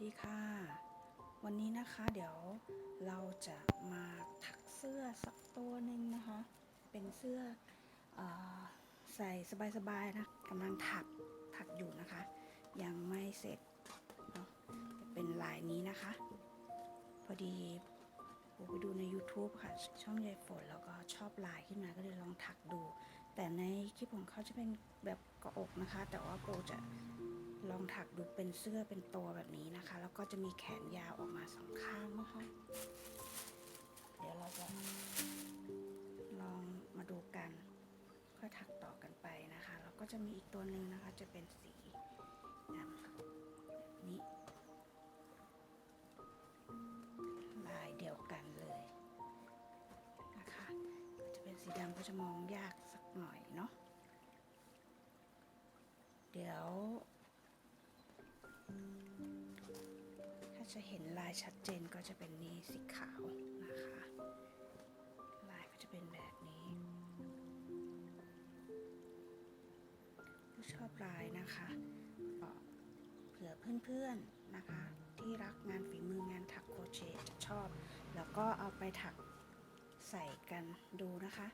ดีค่ะวันนี้นะคะเดี๋ยวเราจะมาถักเสื้อสักตัวหนึ่งนะคะเป็นเสื้ออใส่สบายๆนะกำลังถักอยู่นะคะยังไม่เสร็จเนาะเป็นลายนี้นะคะพอดีไปดูใน YouTube ค่ะช่องยายฝนแล้วก็ชอบลายขึ้นมาก็เลยลองถักดูแต่ในคลิปของเขาจะเป็นแบบเกาะอกนะคะแต่ว่าโปจะลองถักดูเป็นเสื้อเป็นตัวแบบนี้นะคะแล้วก็จะมีแขนยาวออกมาสองข้างนะคะเดี๋ยวเราจะลองมาดูกันค่อยถักต่อกันไปนะคะแล้วก็จะมีอีกตัวหนึ่งนะคะจะเป็นสีดำแบบนี้ลายเดียวกันเลยนะคะก็จะเป็นสีดำก็จะมองยากสักหน่อยเนาะเดี๋ยวถ้าจะเห็นลายชัดเจนก็จะเป็นนี้สีขาวนะคะลายก็จะเป็นแบบนี้ชอบลายนะคะเผื่อเพื่อนๆนะคะที่รักงานฝีมืองานถักโครเชต์จะชอบแล้วก็เอาไปถักใส่กันดูนะคะ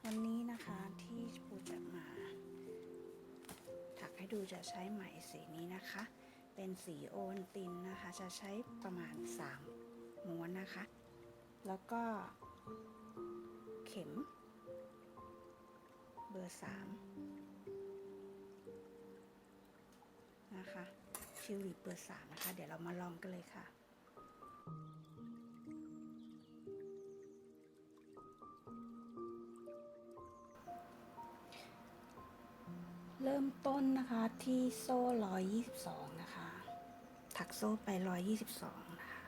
วันนี้นะคะที่ปูจะมาถักให้ดูจะใช้ไหมสีนี้นะคะเป็นสีโอวัลตินนะคะจะใช้ประมาณ3ม้วนนะคะแล้วก็เข็มเบอร์3นะคะทิวลิปเบอร์3นะคะเดี๋ยวเรามาลองกันเลยค่ะเริ่มต้นนะคะที่โซ่122นะคะถักโซ่ไป122นะคะ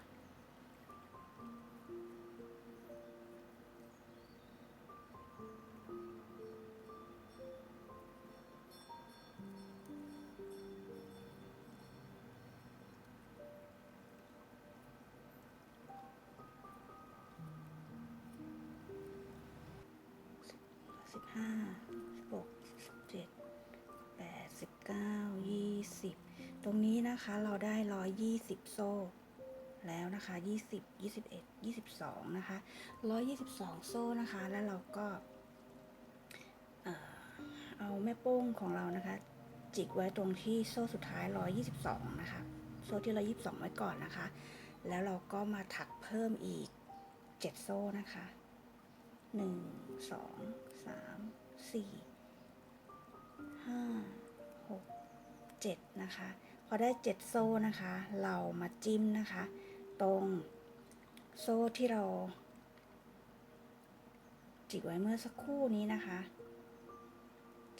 15 16 17 8 19 20ตรงนี้นะคะเราได้120โซ่แล้วนะคะ20 21 22นะคะ122โซ่นะคะแล้วเราก็เอาแม่โป้งของเรานะคะจิกไว้ตรงที่โซ่สุดท้าย122นะคะโซ่ที่122ไว้ก่อนนะคะแล้วเราก็มาถักเพิ่มอีก7โซ่นะคะ1 2 3 4 5 6 7นะคะพอได้7โซ่นะคะเรามาจิ้มนะคะตรงโซ่ที่เราจิกไว้เมื่อสักครู่นี้นะคะ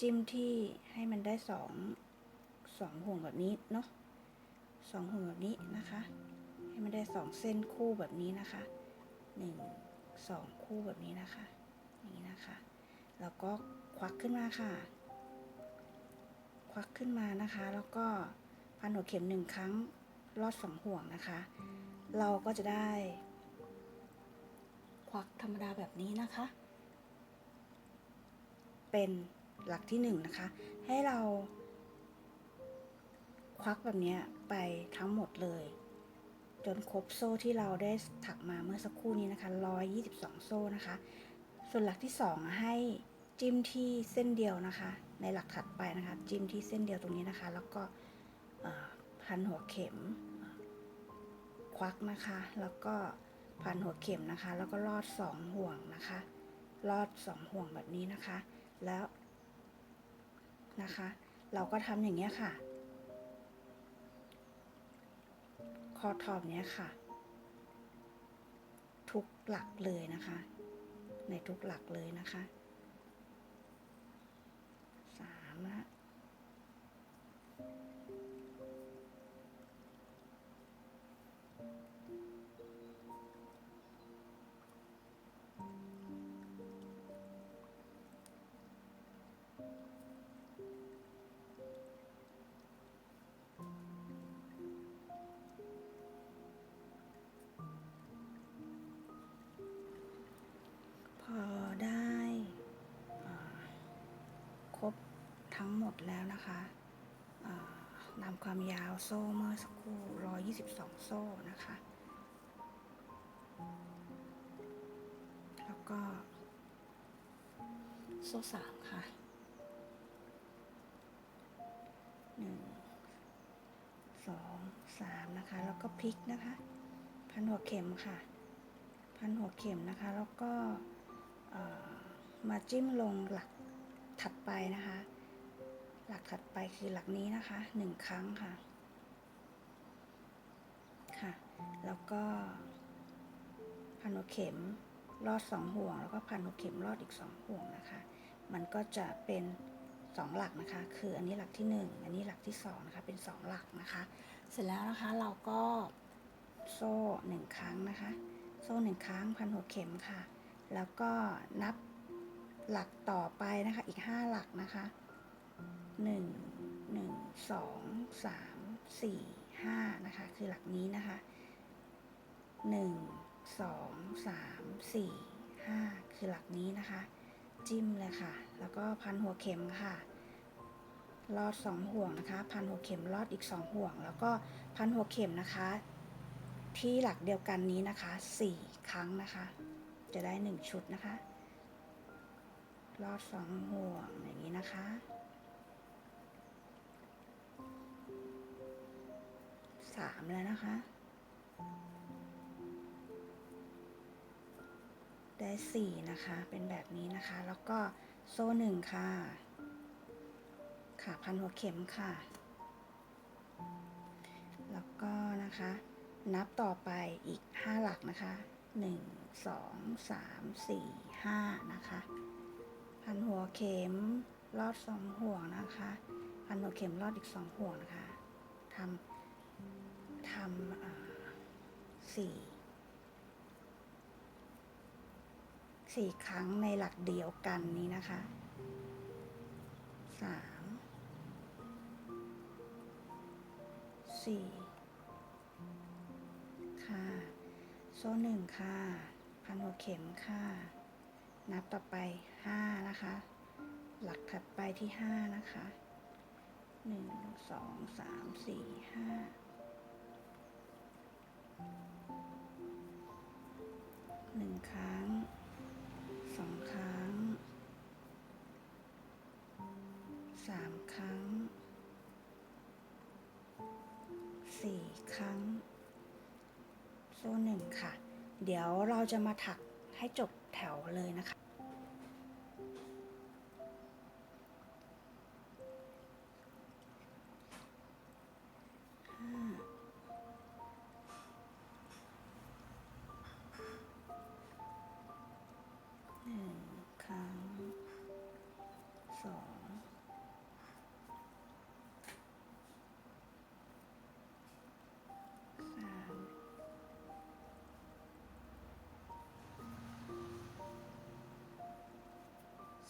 จิ้มที่ให้มันได้สองห่วงแบบนี้เนาะ2ห่วงแบบนี้นะคะให้มันได้2เส้นคู่แบบนี้นะคะ1 2คู่แบบนี้นะคะอย่างนี้นะคะแล้วก็ควักขึ้นมาค่ะควักขึ้นมานะคะแล้วก็พันหัวเข็ม1ครั้งลอด2ห่วงนะคะเราก็จะได้ควักธรรมดาแบบนี้นะคะเป็นหลักที่1นะคะให้เราควักแบบนี้ไปทั้งหมดเลยจนครบโซ่ที่เราได้ถักมาเมื่อสักครู่นี้นะคะ122โซ่นะคะส่วนหลักที่2ให้จิ้มที่เส้นเดียวนะคะในหลักถัดไปนะคะจิ้มที่เส้นเดียวตรงนี้นะคะแล้วก็พันหัวเข็มควักนะคะแล้วก็พันหัวเข็มนะคะแล้วก็ลอด2ห่วงนะคะลอด2ห่วงแบบนี้นะคะแล้วนะคะเราก็ทำอย่างเงี้ยค่ะคอทอบเนี้ยค่ะทุกหลักเลยนะคะในทุกหลักเลยนะคะ3ละพอได้ครบทั้งหมดแล้วนะคะ ตามความยาวโซ่เมื่อสักครู่122โซ่นะคะแล้วก็โซ่3ค่ะ1 2 3นะคะแล้วก็พลิกนะคะพันหัวเข็มค่ะพันหัวเข็มนะคะแล้วก็มาจิ้มลงหลักถัดไปนะคะหลักถัดไปคือหลักนี้นะคะ1ครั้งค่ะแล้วก็พันหัวเข็มลอด2ห่วงแล้วก็พันหัวเข็มลอดอีก2ห่วงนะคะมันก็จะเป็น2หลักนะคะคืออันนี้หลักที่1อันนี้หลักที่2นะคะเป็น2หลักนะคะเสร็จแล้วนะคะเราก็โซ่1ครั้งนะคะโซ่1ครั้งพันหัวเข็มค่ะแล้วก็นับหลักต่อไปนะคะอีก5หลักนะคะ1 1 2 3 4 5นะคะคือหลักนี้นะคะ1 2 3 4 5คือหลักนี้นะคะจิ้มเลยค่ะแล้วก็พันหัวเข็มค่ะลอด2ห่วงนะคะพันหัวเข็มลอดอีก2ห่วงแล้วก็พันหัวเข็มนะคะที่หลักเดียวกันนี้นะคะ4ครั้งนะคะจะได้1ชุดนะคะลอด2ห่วงอย่างนี้นะคะ3แล้วนะคะได้4นะคะเป็นแบบนี้นะคะแล้วก็โซ่1ค่ะพันหัวเข็มค่ะแล้วก็นะคะนับต่อไปอีก5หลักนะคะ1 2 3 4 5นะคะพันหัวเข็มลอด2ห่วงนะคะพันหัวเข็มลอดอีก2ห่วงนะคะทำ4ครั้งในหลักเดียวกันนี้นะคะ3 4ค่ะโซ่1ค่ะพันหัวเข็มค่ะนับต่อไป5นะคะหลักถัดไปที่5นะคะ1 2 3 4 5 1ครั้ง2ครั้ง3ครั้ง4ครั้งโซ่1ค่ะเดี๋ยวเราจะมาถักให้จบแถวเลยนะคะ1ครั้ง2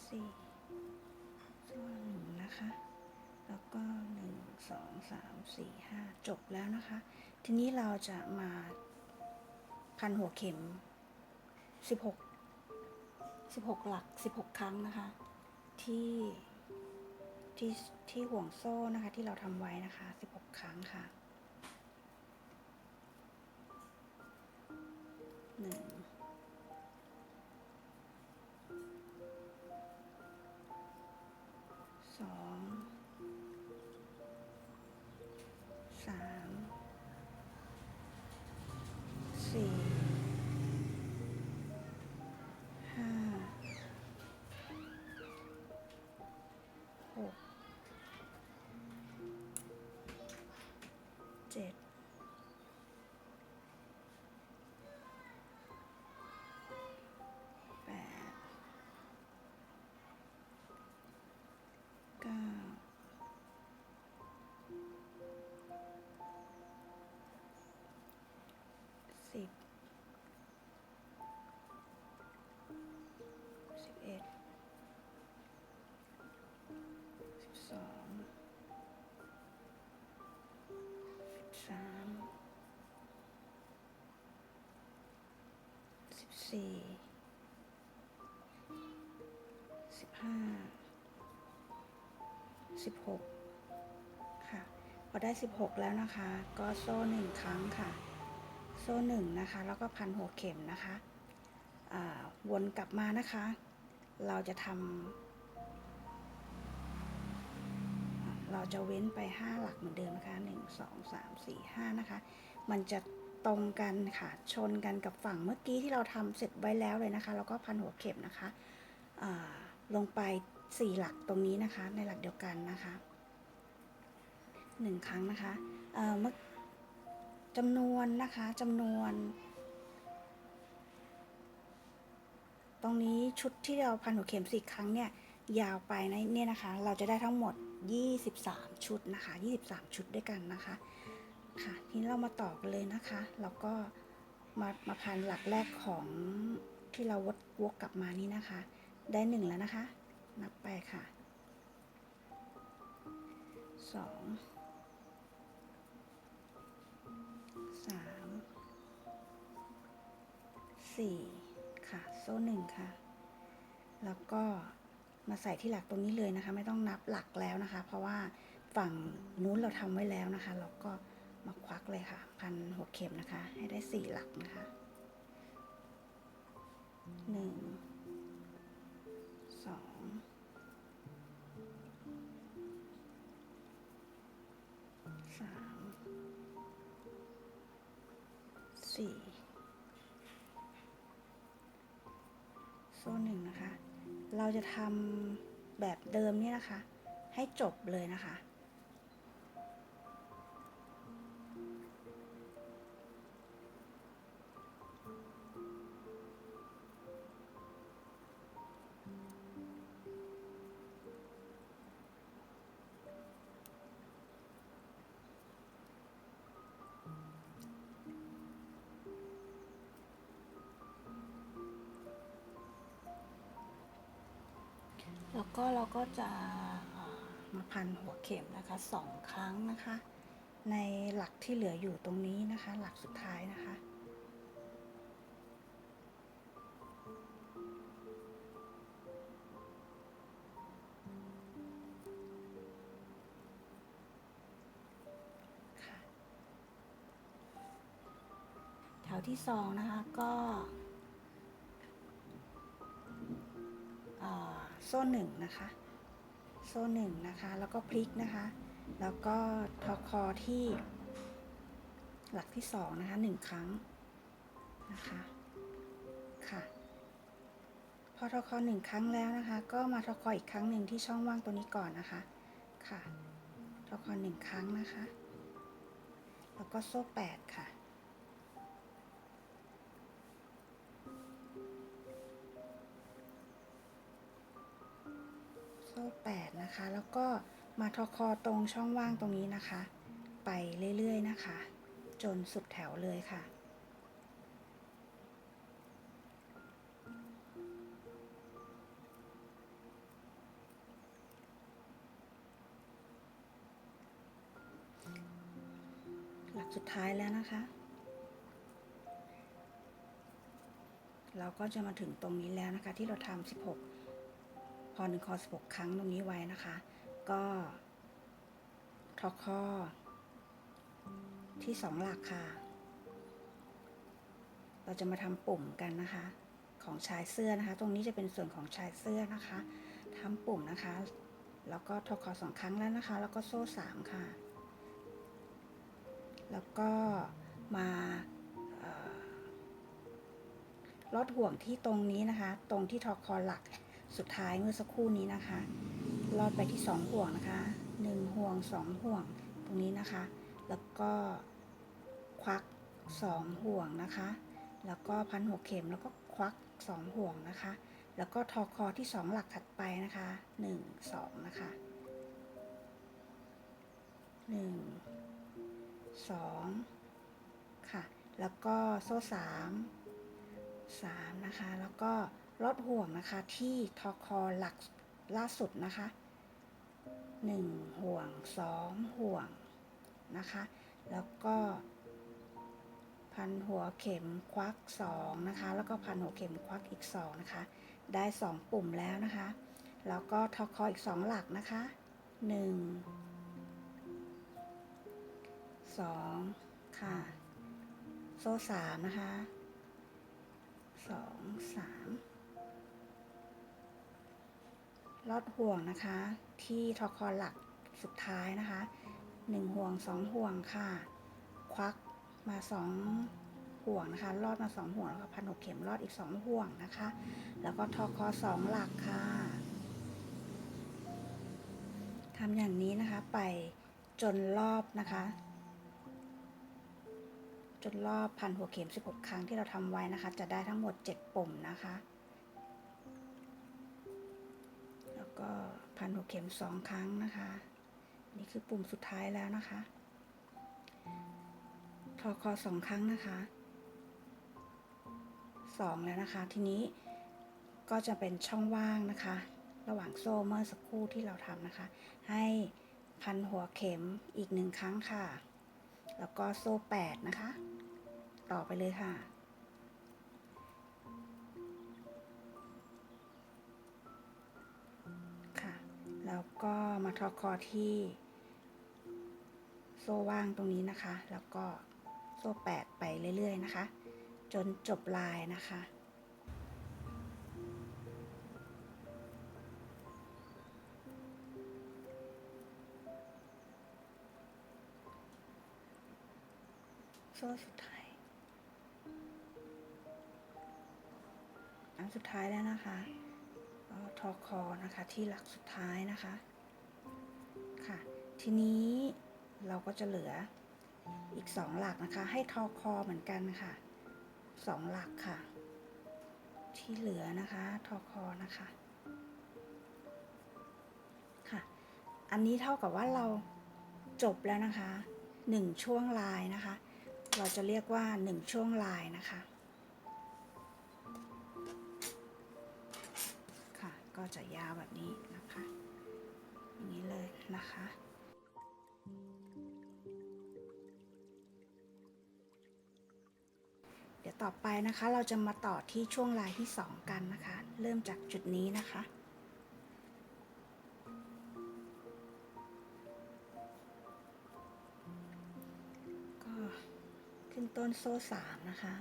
4ส่วน1นะคะแล้วก็1 2 3 4 5จบแล้วนะคะทีนี้เราจะมาพันหัวเข็ม16หลัก16ครั้งนะคะที่ห่วงโซ่นะคะที่เราทำไว้นะคะ16ครั้งค่ะ1 2 3 4 5 6 7 8 9 10 11 12 13 14 15 16ค่ะพ อได้16แล้วนะคะก็โซ่1ครั้งค่ะโซ่1นะคะแล้วก็พันหัวเข็มนะคะวนกลับมานะคะเราจะเว้นไป5หลักเหมือนเดิมนะคะ1 2 3 4 5นะคะมันจะตรงกันค่ะชนกันกับฝั่งเมื่อกี้ที่เราทำเสร็จไว้แล้วเลยนะคะแล้วก็พันหัวเข็มนะคะลงไป4หลักตรงนี้นะคะในหลักเดียวกันนะคะ1ครั้งนะคะจำนวนนะคะจำนวนตรงนี้ชุดที่เราพันหัวเข็ม4ครั้งเนี่ยยาวไปนะเนี่ยนะคะเราจะได้ทั้งหมด23ชุดนะคะ23ชุดด้วยกันนะคะค่ะทีนี้เรามาต่อกันเลยนะคะแล้วก็มาพันหลักแรกของที่เราวกกลับมานี่นะคะได้1แล้วนะคะนับไปค่ะ2 3 4ค่ะโซ่1ค่ะแล้วก็มาใส่ที่หลักตรงนี้เลยนะคะไม่ต้องนับหลักแล้วนะคะเพราะว่าฝั่งนู้นเราทำไว้แล้วนะคะเราก็มาควักเลยค่ะพันหัวเข็มนะคะให้ได้4หลักนะคะ1 2 3 4โซ่1นะคะเราจะทำแบบเดิมนี่นะคะให้จบเลยนะคะแล้วก็เราก็จะมาพันหัวเข็มนะคะ2ครั้งนะคะในหลักที่เหลืออยู่ตรงนี้นะคะหลักสุดท้ายนะคะแถวที่2นะคะก็โซ่1นะคะโซ่1นะคะแล้วก็พลิกนะคะแล้วก็ทอคอที่หลักที่2นะคะ1ครั้งนะคะค่ะพอทอคอ1ครั้งแล้วนะคะก็มาทอคออีกครั้งหนึ่งที่ช่องว่างตัวนี้ก่อนนะคะค่ะทอคอ1ครั้งนะคะแล้วก็โซ่8ค่ะโซ่8นะคะแล้วก็มาทอคอตรงช่องว่างตรงนี้นะคะไปเรื่อยๆนะคะจนสุดแถวเลยค่ะหลักสุดท้ายแล้วนะคะเราก็จะมาถึงตรงนี้แล้วนะคะที่เราทำ16พอ1คอ16ครั้งตรงนี้ไว้นะคะก็ทอคอที่2หลักค่ะเราจะมาทำปุ่มกันนะคะของชายเสื้อนะคะตรงนี้จะเป็นส่วนของชายเสื้อนะคะทำปุ่มนะคะแล้วก็ทอคอ2ครั้งแล้วนะคะแล้วก็โซ่3ค่ะแล้วก็มาลอดห่วงที่ตรงนี้นะคะตรงที่ทอคอหลักสุดท้ายเมื่อสักครู่นี้นะคะลอดไปที่2ห่วงนะคะ1ห่วง2ห่วงตรงนี้นะคะแล้วก็ควัก2ห่วงนะคะแล้วก็พันหัวเข็มแล้วก็ควัก2ห่วงนะคะแล้วก็ทอคอที่2หลักถัดไปนะคะ1 2นะคะ1 2ค่ะแล้วก็โซ่3นะคะแล้วก็ลอดห่วงนะคะที่ทอคอหลักล่าสุดนะคะ1ห่วง2ห่วงนะคะแล้วก็พันหัวเข็มควัก2นะคะแล้วก็พันหัวเข็มควักอีก2นะคะได้2ปุ่มแล้วนะคะแล้วก็ทอคออีก2หลักนะคะ1 2ค่ะโซ่3นะคะ2 3ลอดห่วงนะคะที่ทอคอหลักสุดท้ายนะคะ1ห่วง2ห่วงค่ะควักมา2ห่วงนะคะลอดมา2ห่วงแล้วก็พัน6เข็มลอดอีก2ห่วงนะคะแล้วก็ทอคอ2หลักค่ะทำอย่างนี้นะคะไปจนรอบนะคะจนรอบพันหัวเข็ม16ครั้งที่เราทำไว้นะคะจะได้ทั้งหมด7ปุ่มนะคะแล้วก็พันหัวเข็ม2ครั้งนะคะนี่คือปุ่มสุดท้ายแล้วนะคะทอคอ2ครั้งนะคะ2แล้วนะคะทีนี้ก็จะเป็นช่องว่างนะคะระหว่างโซ่เมื่อสักครู่ที่เราทำนะคะให้พันหัวเข็มอีก1ครั้งค่ะแล้วก็โซ่8นะคะต่อไปเลยค่ะค่ะแล้วก็มาทอคอที่โซ่ว่างตรงนี้นะคะแล้วก็โซ่8ไปเรื่อยๆนะคะจนจบลายนะคะโซ่สุดท้ายอันสุดท้ายแล้วนะคะทอคอนะคะที่หลักสุดท้ายนะคะค่ะทีนี้เราก็จะเหลืออีก2หลักนะคะให้ทอคอเหมือนกันค่ะ2หลักค่ะที่เหลือนะคะทอคอนะคะค่ะอันนี้เท่ากับว่าเราจบแล้วนะคะ1ช่วงลายนะคะเราจะเรียกว่า1ช่วงลายนะคะค่ะก็จะยาวแบบนี้นะคะอย่างนี้เลยนะคะเดี๋ยวต่อไปนะคะเราจะมาต่อที่ช่วงลายที่2กันนะคะเริ่มจากจุดนี้นะคะก็ขึ้นต้นโซ่3นะคะ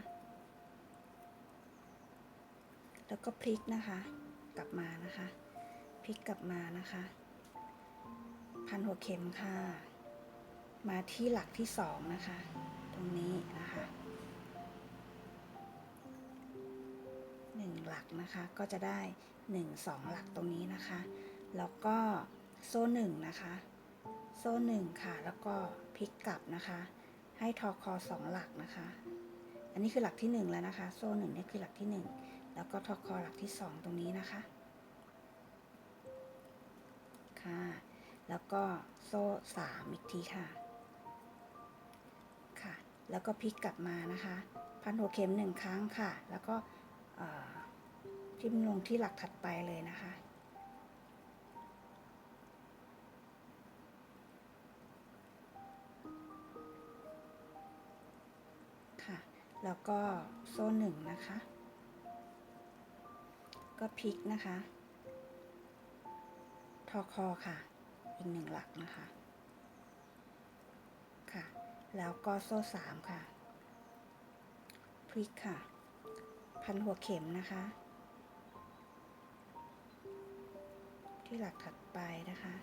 แล้วก็พลิกนะคะกลับมานะคะพลิกกลับมานะคะพันหัวเข็มค่ะมาที่หลักที่2นะคะตรงนี้นะคะ1หลักนะคะก็จะได้1 2หลักตรงนี้นะคะแล้วก็โซ่1นะคะโซ่1ค่ะแล้วก็พลิกกลับนะคะให้ทอคอ2หลักนะคะอันนี้คือหลักที่1แล้วนะคะโซ่1นี่คือหลักที่1แล้วก็ทอคอหลักที่2ตรงนี้นะคะค่ะแล้วก็โซ่3อีกทีค่ะค่ะแล้วก็พลิกกลับมานะคะพันหัวเข็ม1ครั้งค่ะแล้วก็จิ้มลงที่หลักถัดไปเลยนะคะค่ะแล้วก็โซ่1นะคะก็พลิกนะคะทอคอค่ะอีก1หลักนะคะค่ะแล้วก็โซ่3ค่ะพลิกค่ะพันหัวเข็มนะคะที่หลักถัดไปนะคะ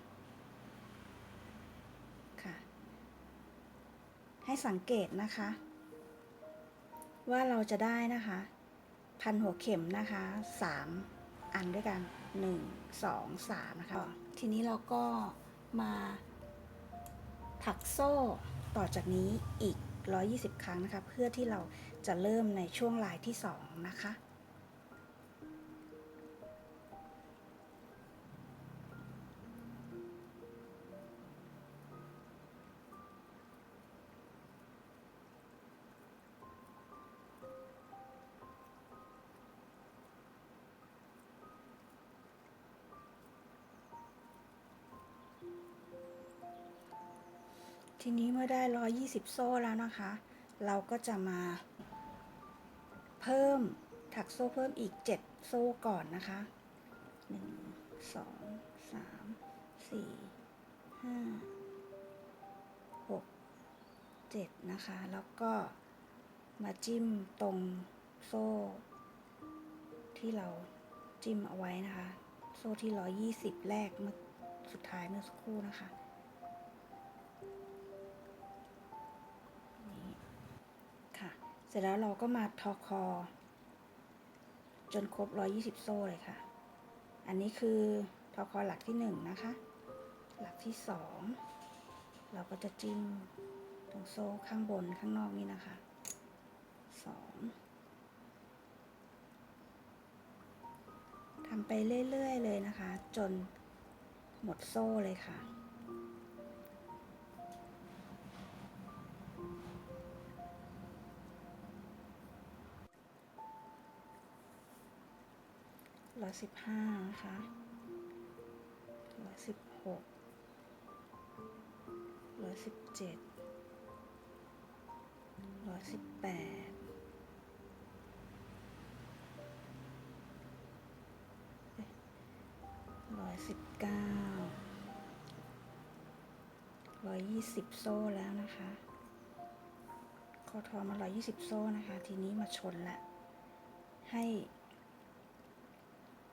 ค่ะให้สังเกตนะคะว่าเราจะได้นะคะพันหัวเข็มนะคะ3อันด้วยกัน1 2 3นะคะทีนี้เราก็มาถักโซ่ต่อจากนี้อีก120ครั้งนะคะเพื่อที่เราจะเริ่มในช่วงลายที่2นะคะทีนี้เมื่อได้120โซ่แล้วนะคะเราก็จะมาเพิ่มถักโซ่เพิ่มอีก7โซ่ก่อนนะคะ1 2 3 4 5 6 7นะคะ แล้วก็มาจิ้มตรงโซ่ที่เราจิ้มเอาไว้นะคะ โซ่ที่120แรกเมื่อสุดท้ายเมื่อสักครู่นะคะนี่ค่ะเสร็จแล้วเราก็มาทอคอจนครบ120โซ่เลยค่ะอันนี้คือทอคอหลักที่1นะคะหลักที่2เราก็จะจิ้มตรงโซ่ข้างบนข้างนอกนี่นะคะ2ทำไปเรื่อยๆเลยนะคะจนหมดโซ่เลยค่ะ115นะคะ116 117 118 119 120โซ่แล้วนะคะคอทอมา120โซ่นะคะทีนี้มาชนละให้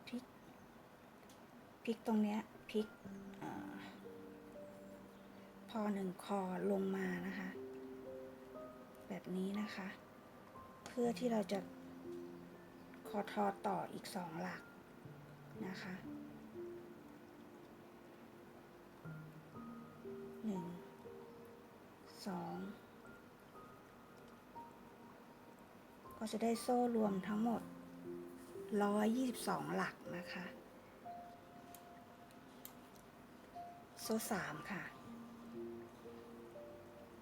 พลิกตรงเนี้ยพลิกพอ1คอลงมานะคะแบบนี้นะคะเพื่อที่เราจะคอทอต่ออีก2หลักนะคะ1 2ก็จะได้โซ่รวมทั้งหมด122หลักนะคะโซ่3ค่ะ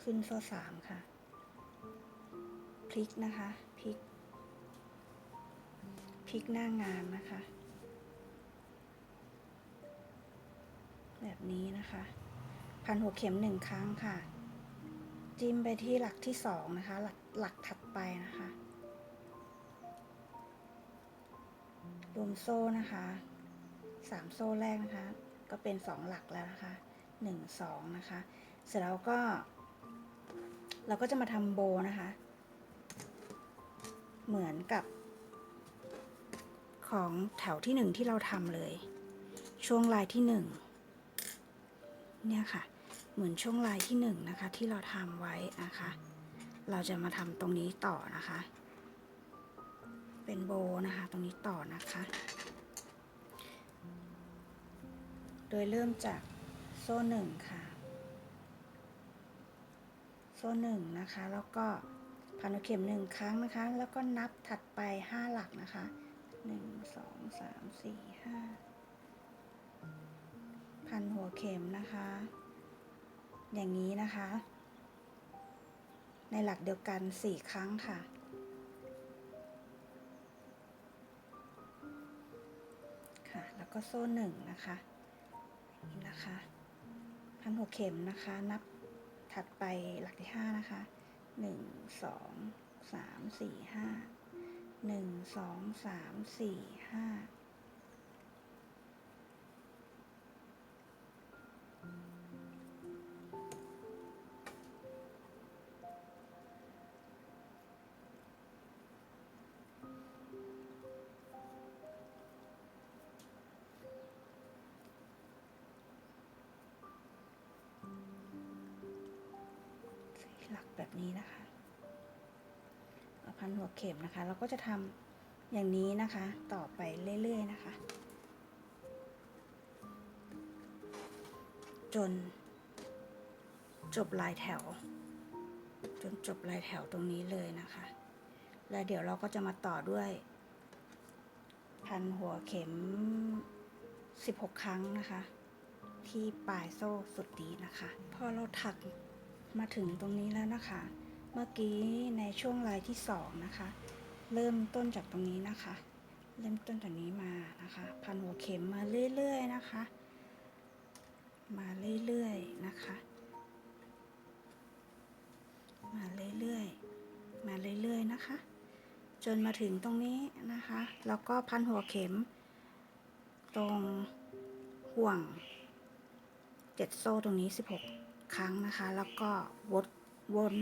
ขึ้นโซ่3ค่ะพลิกนะคะพลิกหน้างานนะคะแบบนี้นะคะพันหัวเข็ม1ครั้งค่ะจิ้มไปที่หลักที่2นะคะหลักถัดไปนะคะรวมโซ่นะคะ3โซ่แรกนะคะก็เป็น2หลักแล้วนะคะ1 2นะคะเสร็จแล้วก็เราก็จะมาทำโบนะคะเหมือนกับของแถวที่1ที่เราทำเลยช่วงลายที่1เนี่ยค่ะเหมือนช่วงลายที่1นะคะที่เราทำไว้นะคะเราจะมาทำตรงนี้ต่อนะคะเป็นโบนะคะตรงนี้ต่อนะคะโดยเริ่มจากโซ่1ค่ะโซ่1นะคะแล้วก็พันหัวเข็ม1ครั้งนะคะแล้วก็นับถัดไป5หลักนะคะ1 2 3 4 5พันหัวเข็มนะคะอย่างนี้นะคะในหลักเดียวกัน4ครั้งค่ะค่ะแล้วก็โซ่1นะคะนี่นะคะพันหัวเข็มนะคะนับถัดไปหลักที่5นะคะ1 2 3 4 5 1 2 3 4 5หลักแบบนี้นะคะพันหัวเข็มนะคะเราก็จะทำอย่างนี้นะคะต่อไปเรื่อยๆนะคะจนจบลายแถวจนจบลายแถวตรงนี้เลยนะคะแล้วเดี๋ยวเราก็จะมาต่อด้วยพันหัวเข็ม16ครั้งนะคะที่ปลายโซ่สุดนี้นะคะพอเราถักมาถึงตรงนี้แล้วนะคะเมื่อกี้ในช่วงลายที่2นะคะเริ่มต้นจากตรงนี้นะคะเริ่มต้นจากนี้มานะคะพันหัวเข็มมาเรื่อยๆนะคะมาเรื่อยๆนะคะมาเรื่อยๆมาเรื่อยๆนะคะจนมาถึงตรงนี้นะคะแล้วก็พันหัวเข็มตรงห่วง7โซ่ตรงนี้16ครั้งนะคะแล้วก็ วน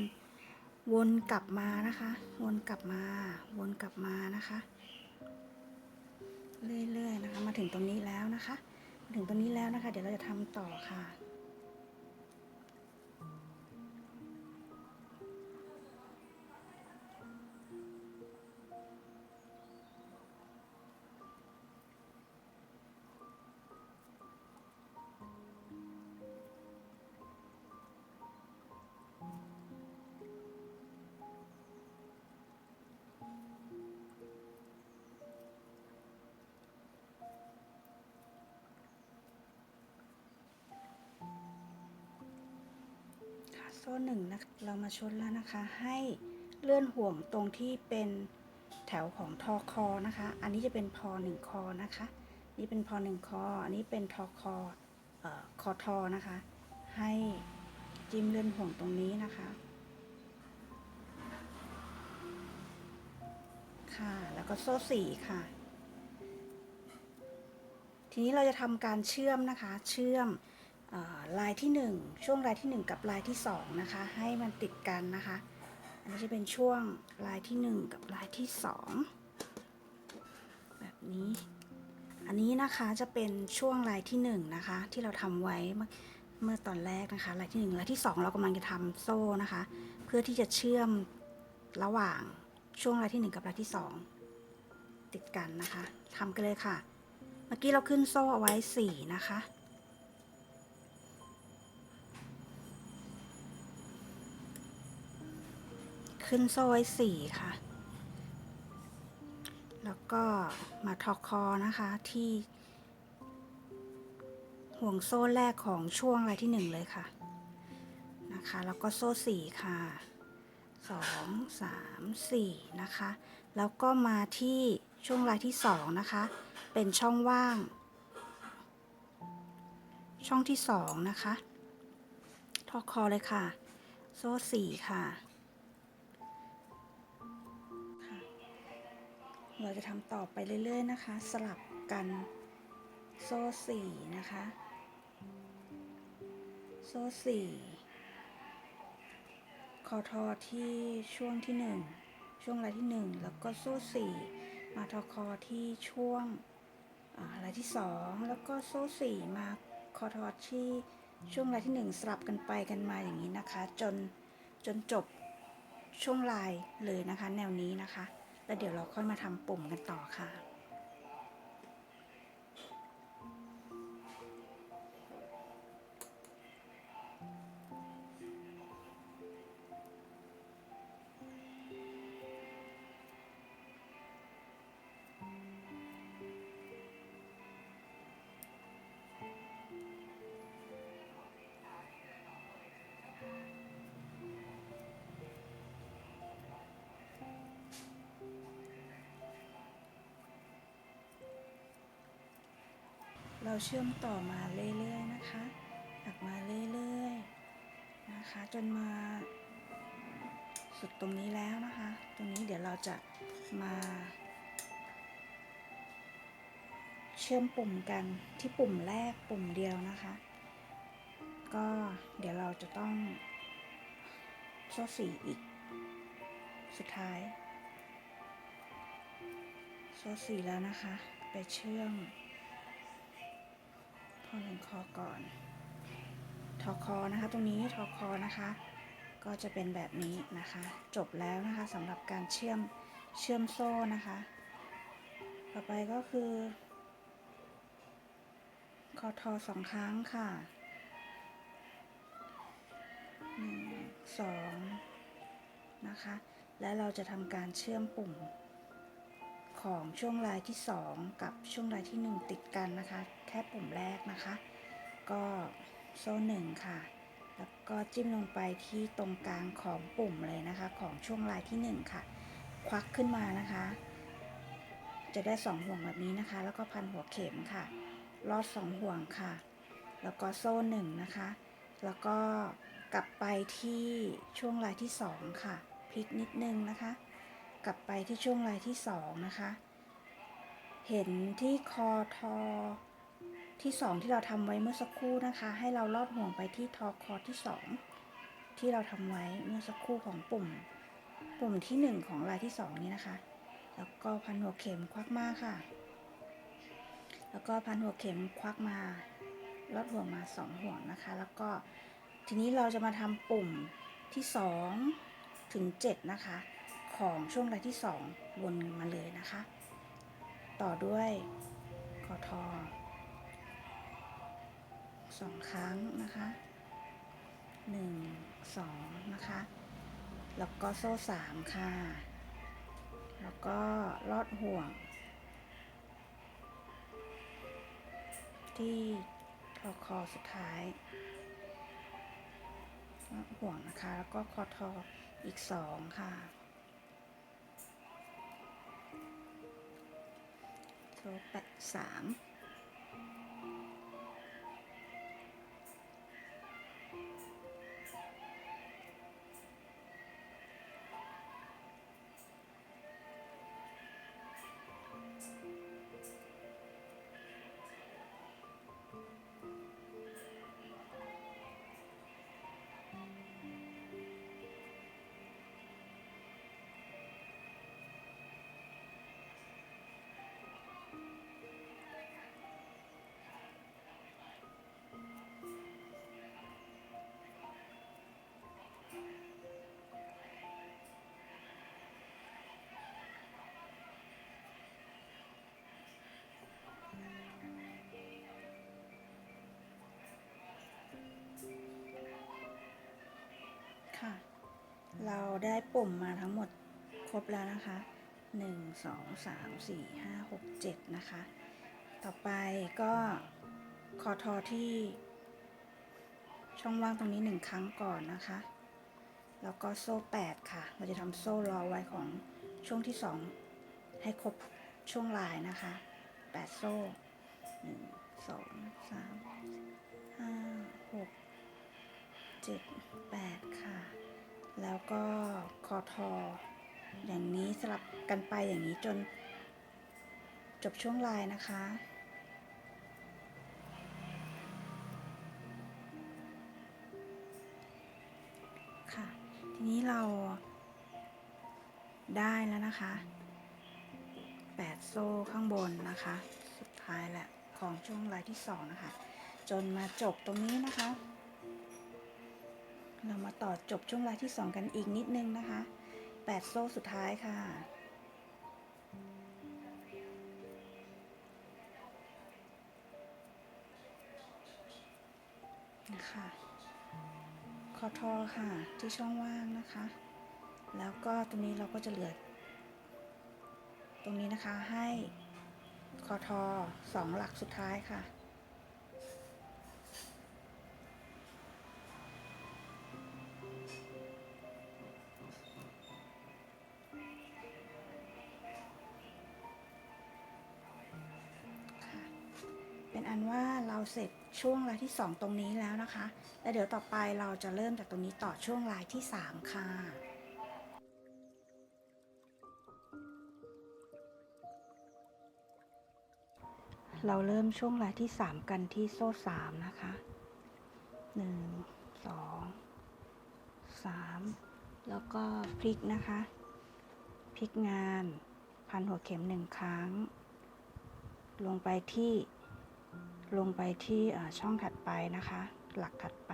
วนกลับมานะคะวนกลับมาวนกลับมานะคะเรื่อยๆนะคะมาถึงตรงนี้แล้วนะคะมาถึงตรงนี้แล้วนะคะเดี๋ยวเราจะทำต่อค่ะโซ่หนึ่งนะคะเรามาชนแล้วนะคะให้เลื่อนห่วงตรงที่เป็นแถวของทอคอนะคะอันนี้จะเป็นพอหนึ่งคอนะคะนี่เป็นพอหนึ่งคออันนี้เป็นทอคอคอทอนะคะให้จิ้มเลื่อนห่วงตรงนี้นะคะค่ะแล้วก็โซ่สี่ค่ะทีนี้เราจะทำการเชื่อมนะคะเชื่อมลายที่1ช่วงลายที่1กับลายที่2นะคะให้มันติดกันนะคะอันนี้จะเป็นช่วงลายที่1กับลายที่2แบบนี้อันนี้นะคะจะเป็นช่วงลายที่1นะคะที่เราทำไว้เมื่อตอนแรกนะคะลายที่1ลายที่2เรากำลังจะทำโซ่นะคะเพื่อที่จะเชื่อมระหว่างช่วงลายที่1กับลายที่2ติดกันนะคะทำกันเลยค่ะเมื่อกี้เราขึ้นโซ่เอาไว้4นะคะขึ้นโซ่ไว้4ค่ะแล้วก็มาทอคอนะคะที่ห่วงโซ่แรกของช่วงลายที่1เลยค่ะนะคะแล้วก็โซ่4ค่ะ2 3 4นะคะแล้วก็มาที่ช่วงลายที่2นะคะเป็นช่องว่างช่องที่2นะคะทอคอเลยค่ะโซ่4ค่ะเราจะทำต่อไปเรื่อยๆนะคะสลับกันโซ่4นะคะโซ่4คอทอที่ช่วงที่1ช่วงลายที่1แล้วก็โซ่4มาทอคอที่ช่วงลายที่2แล้วก็โซ่4มาคอทอที่ช่วงลายที่1สลับกันไปกันมาอย่างนี้นะคะจนจบช่วงลายเลยนะคะแนวนี้นะคะแล้วเดี๋ยวเราค่อยมาทำปุ่มกันต่อค่ะเราเชื่อมต่อมาเรื่อยๆนะคะถักมาเรื่อยๆนะคะจนมาสุดตรงนี้แล้วนะคะตรงนี้เดี๋ยวเราจะมาเชื่อมปุ่มกันที่ปุ่มแรกปุ่มเดียวนะคะก็เดี๋ยวเราจะต้องโซ่4อีกสุดท้ายโซ่4แล้วนะคะไปเชื่อมพอ1คอก่อนทอคอนะคะตรงนี้ทอคอนะคะก็จะเป็นแบบนี้นะคะจบแล้วนะคะสำหรับการเชื่อมโซ่นะคะต่อไปก็คือคอทอ2ครั้งค่ะ1 2นะคะและเราจะทำการเชื่อมปุ่มของช่วงลายที่2กับช่วงลายที่1ติดกันนะคะแค่ปุ่มแรกนะคะก็โซ่1ค่ะแล้วก็จิ้มลงไปที่ตรงกลางของปุ่มเลยนะคะของช่วงลายที่1ค่ะควักขึ้นมานะคะจะได้2ห่วงแบบนี้นะคะแล้วก็พันหัวเข็มค่ะลอด2ห่วงค่ะแล้วก็โซ่1นะคะแล้วก็กลับไปที่ช่วงลายที่2ค่ะพลิกนิดนึงนะคะกลับไปที่ช่วงลายที่2นะคะเห็นที่คอทอที่2ที่เราทำไว้เมื่อสักครู่นะคะให้เราลอดห่วงไปที่ทอคอที่2 ที่เราทำไว้เมื่อสักครู่ของปุ่มที่1ของลายที่2นี้นะคะแล้วก็พันหัวเข็มควักมาค่ะแล้วก็พันหัวเข็มควักมาลอดห่วงมา2ห่วงนะคะแล้วก็ทีนี้เราจะมาทำปุ่มที่2ถึง7นะคะของช่วงลายที่2วนมาเลยนะคะต่อด้วยคอทอ2ครั้งนะคะ1 2นะคะแล้วก็โซ่3ค่ะแล้วก็ลอดห่วงที่คอสุดท้ายลอดห่วงนะคะแล้วก็คอทออีก2ค่ะโซ่แปะ3ค่ะเราได้ปุ่มมาทั้งหมดครบแล้วนะคะ1 2 3 4 5 6 7นะคะต่อไปก็คอทอที่ช่องว่างตรงนี้1ครั้งก่อนนะคะแล้วก็โซ่8ค่ะเราจะทำโซ่รอไว้ของช่วงที่2ให้ครบช่วงลายนะคะ8โซ่1 2 3 5 6 7 8ค่ะแล้วก็คอทออย่างนี้สลับกันไปอย่างนี้จนจบช่วงลายนะคะค่ะทีนี้เราได้แล้วนะคะ8โซ่ข้างบนนะคะสุดท้ายแหละของช่วงลายที่2นะคะจนมาจบตรงนี้นะคะเรามาต่อจบช่วงลายที่2กันอีกนิดนึงนะคะ8โซ่สุดท้ายค่ะนะคะคอทอค่ะที่ช่องว่างนะคะแล้วก็ตรงนี้เราก็จะเหลือตรงนี้นะคะให้คอทอ2หลักสุดท้ายค่ะเป็นอันว่าเราเสร็จช่วงลายที่2ตรงนี้แล้วนะคะแล้วเดี๋ยวต่อไปเราจะเริ่มจากตรงนี้ต่อช่วงลายที่3ค่ะเราเริ่มช่วงลายที่3กันที่โซ่3นะคะ1 2 3แล้วก็พลิกนะคะพลิกงานพันหัวเข็ม1ครั้งลงไปที่ช่องถัดไปนะคะหลักถัดไป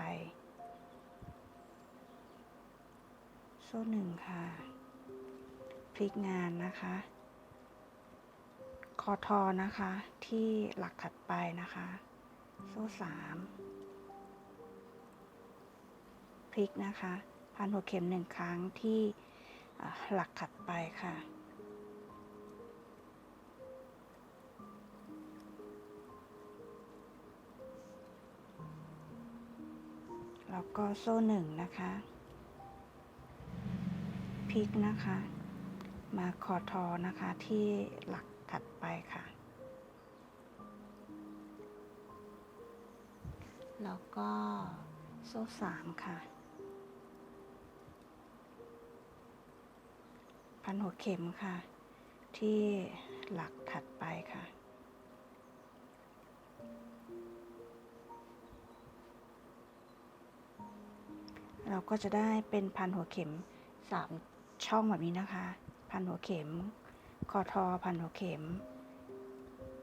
โซ่1ค่ะพลิกงานนะคะคอทอนะคะที่หลักถัดไปนะคะโซ่3พลิกนะคะพันหัวเข็ม1ครั้งที่หลักถัดไปค่ะแล้วก็โซ่1นะคะพลิกนะคะมาคอทอนะคะที่หลักถัดไปค่ะแล้วก็โซ่3ค่ะพันหัวเข็มค่ะที่หลักถัดไปค่ะ เราก็จะได้เป็นพันหัวเข็ม3ช่องแบบนี้นะคะพันหัวเข็มคอทอพันหัวเข็ม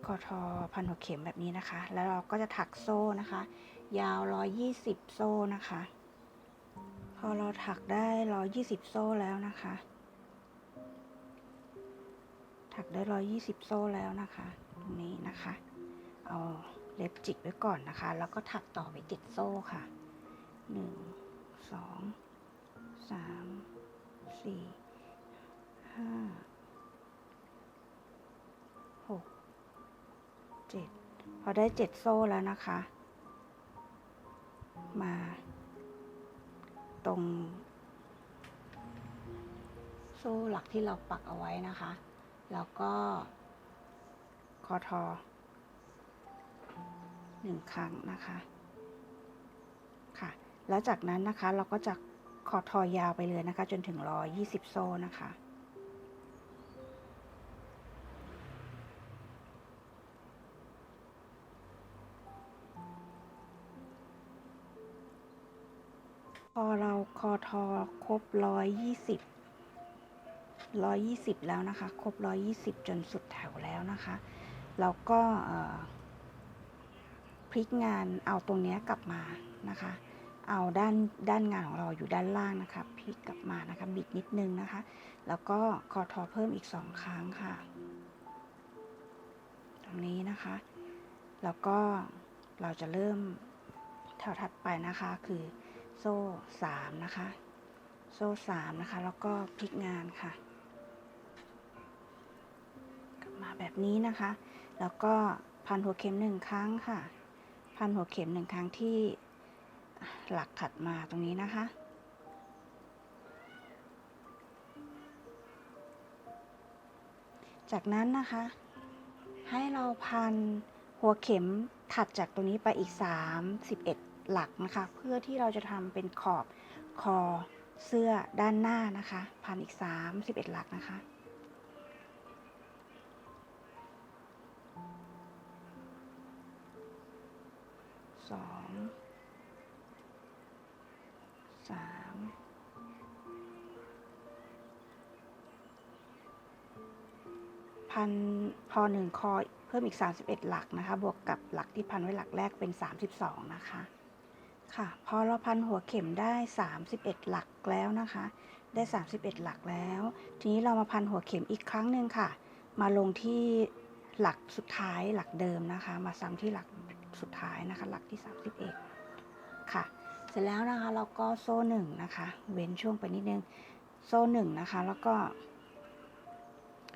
คอทอพันหัวเข็มแบบนี้นะคะแล้วเราก็จะถักโซ่นะคะยาว120โซ่นะคะพอเราถักได้120โซ่แล้วนะคะถักได้120โซ่แล้วนะคะตรงนี้นะคะเอาเล็บจิกไว้ก่อนนะคะแล้วก็ถักต่อไป7โซ่ค่ะ1 2 3 4 5 6 7พอได้7โซ่แล้วนะคะมาตรงโซ่หลักที่เราปักเอาไว้นะคะแล้วก็คอทอ1ครั้งนะคะค่ะแล้วจากนั้นนะคะเราก็จะคอทอยาวไปเลยนะคะจนถึง120โซ่นะคะพอเราคอทอครบ120แล้วนะคะครบ120จนสุดแถวแล้วนะคะเราก็พลิกงานเอาตรงนี้กลับมานะคะเอาด้านงานของเราอยู่ด้านล่างนะคะพลิกกลับมานะคะบิดนิดนึงนะคะแล้วก็คอทอเพิ่มอีก2ครั้งค่ะตรงนี้นะคะแล้วก็เราจะเริ่มแถวถัดไปนะคะคือโซ่3นะคะโซ่3นะคะแล้วก็พลิกงานค่ะกลับมาแบบนี้นะคะแล้วก็พันหัวเข็ม1ครั้งค่ะพันหัวเข็ม1ครั้งที่หลักถัดมาตรงนี้นะคะจากนั้นนะคะให้เราพันหัวเข็มถัดจากตรงนี้ไปอีก31หลักนะคะเพื่อที่เราจะทำเป็นขอบคอเสื้อด้านหน้านะคะพันอีก31หลักนะคะ2 3พันพอ1คอเพิ่มอีก31หลักนะคะบวกกับหลักที่พันไว้หลักแรกเป็น32นะคะค่ะพอเราพันหัวเข็มได้31หลักแล้วนะคะได้31หลักแล้วทีนี้เรามาพันหัวเข็มอีกครั้งหนึ่งค่ะมาลงที่หลักสุดท้ายหลักเดิมนะคะมาซ้ำที่หลักสุดท้ายนะคะหลักที่31ค่ะเสร็จแล้วนะคะเราก็โซ่1นะคะเว้นช่วงไปนิดนึงโซ่1นะคะแล้วก็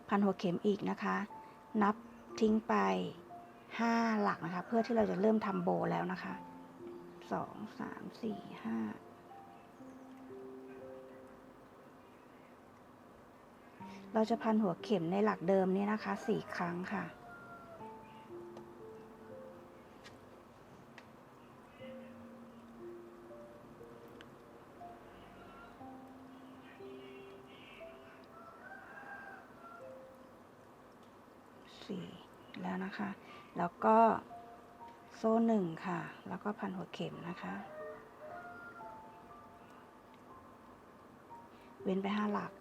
พันหัวเข็มอีกนะคะนับทิ้งไป5หลักนะคะเพื่อที่เราจะเริ่มทำโบแล้วนะคะ2 3 4 5เราจะพันหัวเข็มในหลักเดิมนี้นะคะ4ครั้งค่ะ4แล้วนะคะแล้วก็โซ่1ค่ะแล้วก็พันหัวเข็มนะคะเว้นไป5หลัก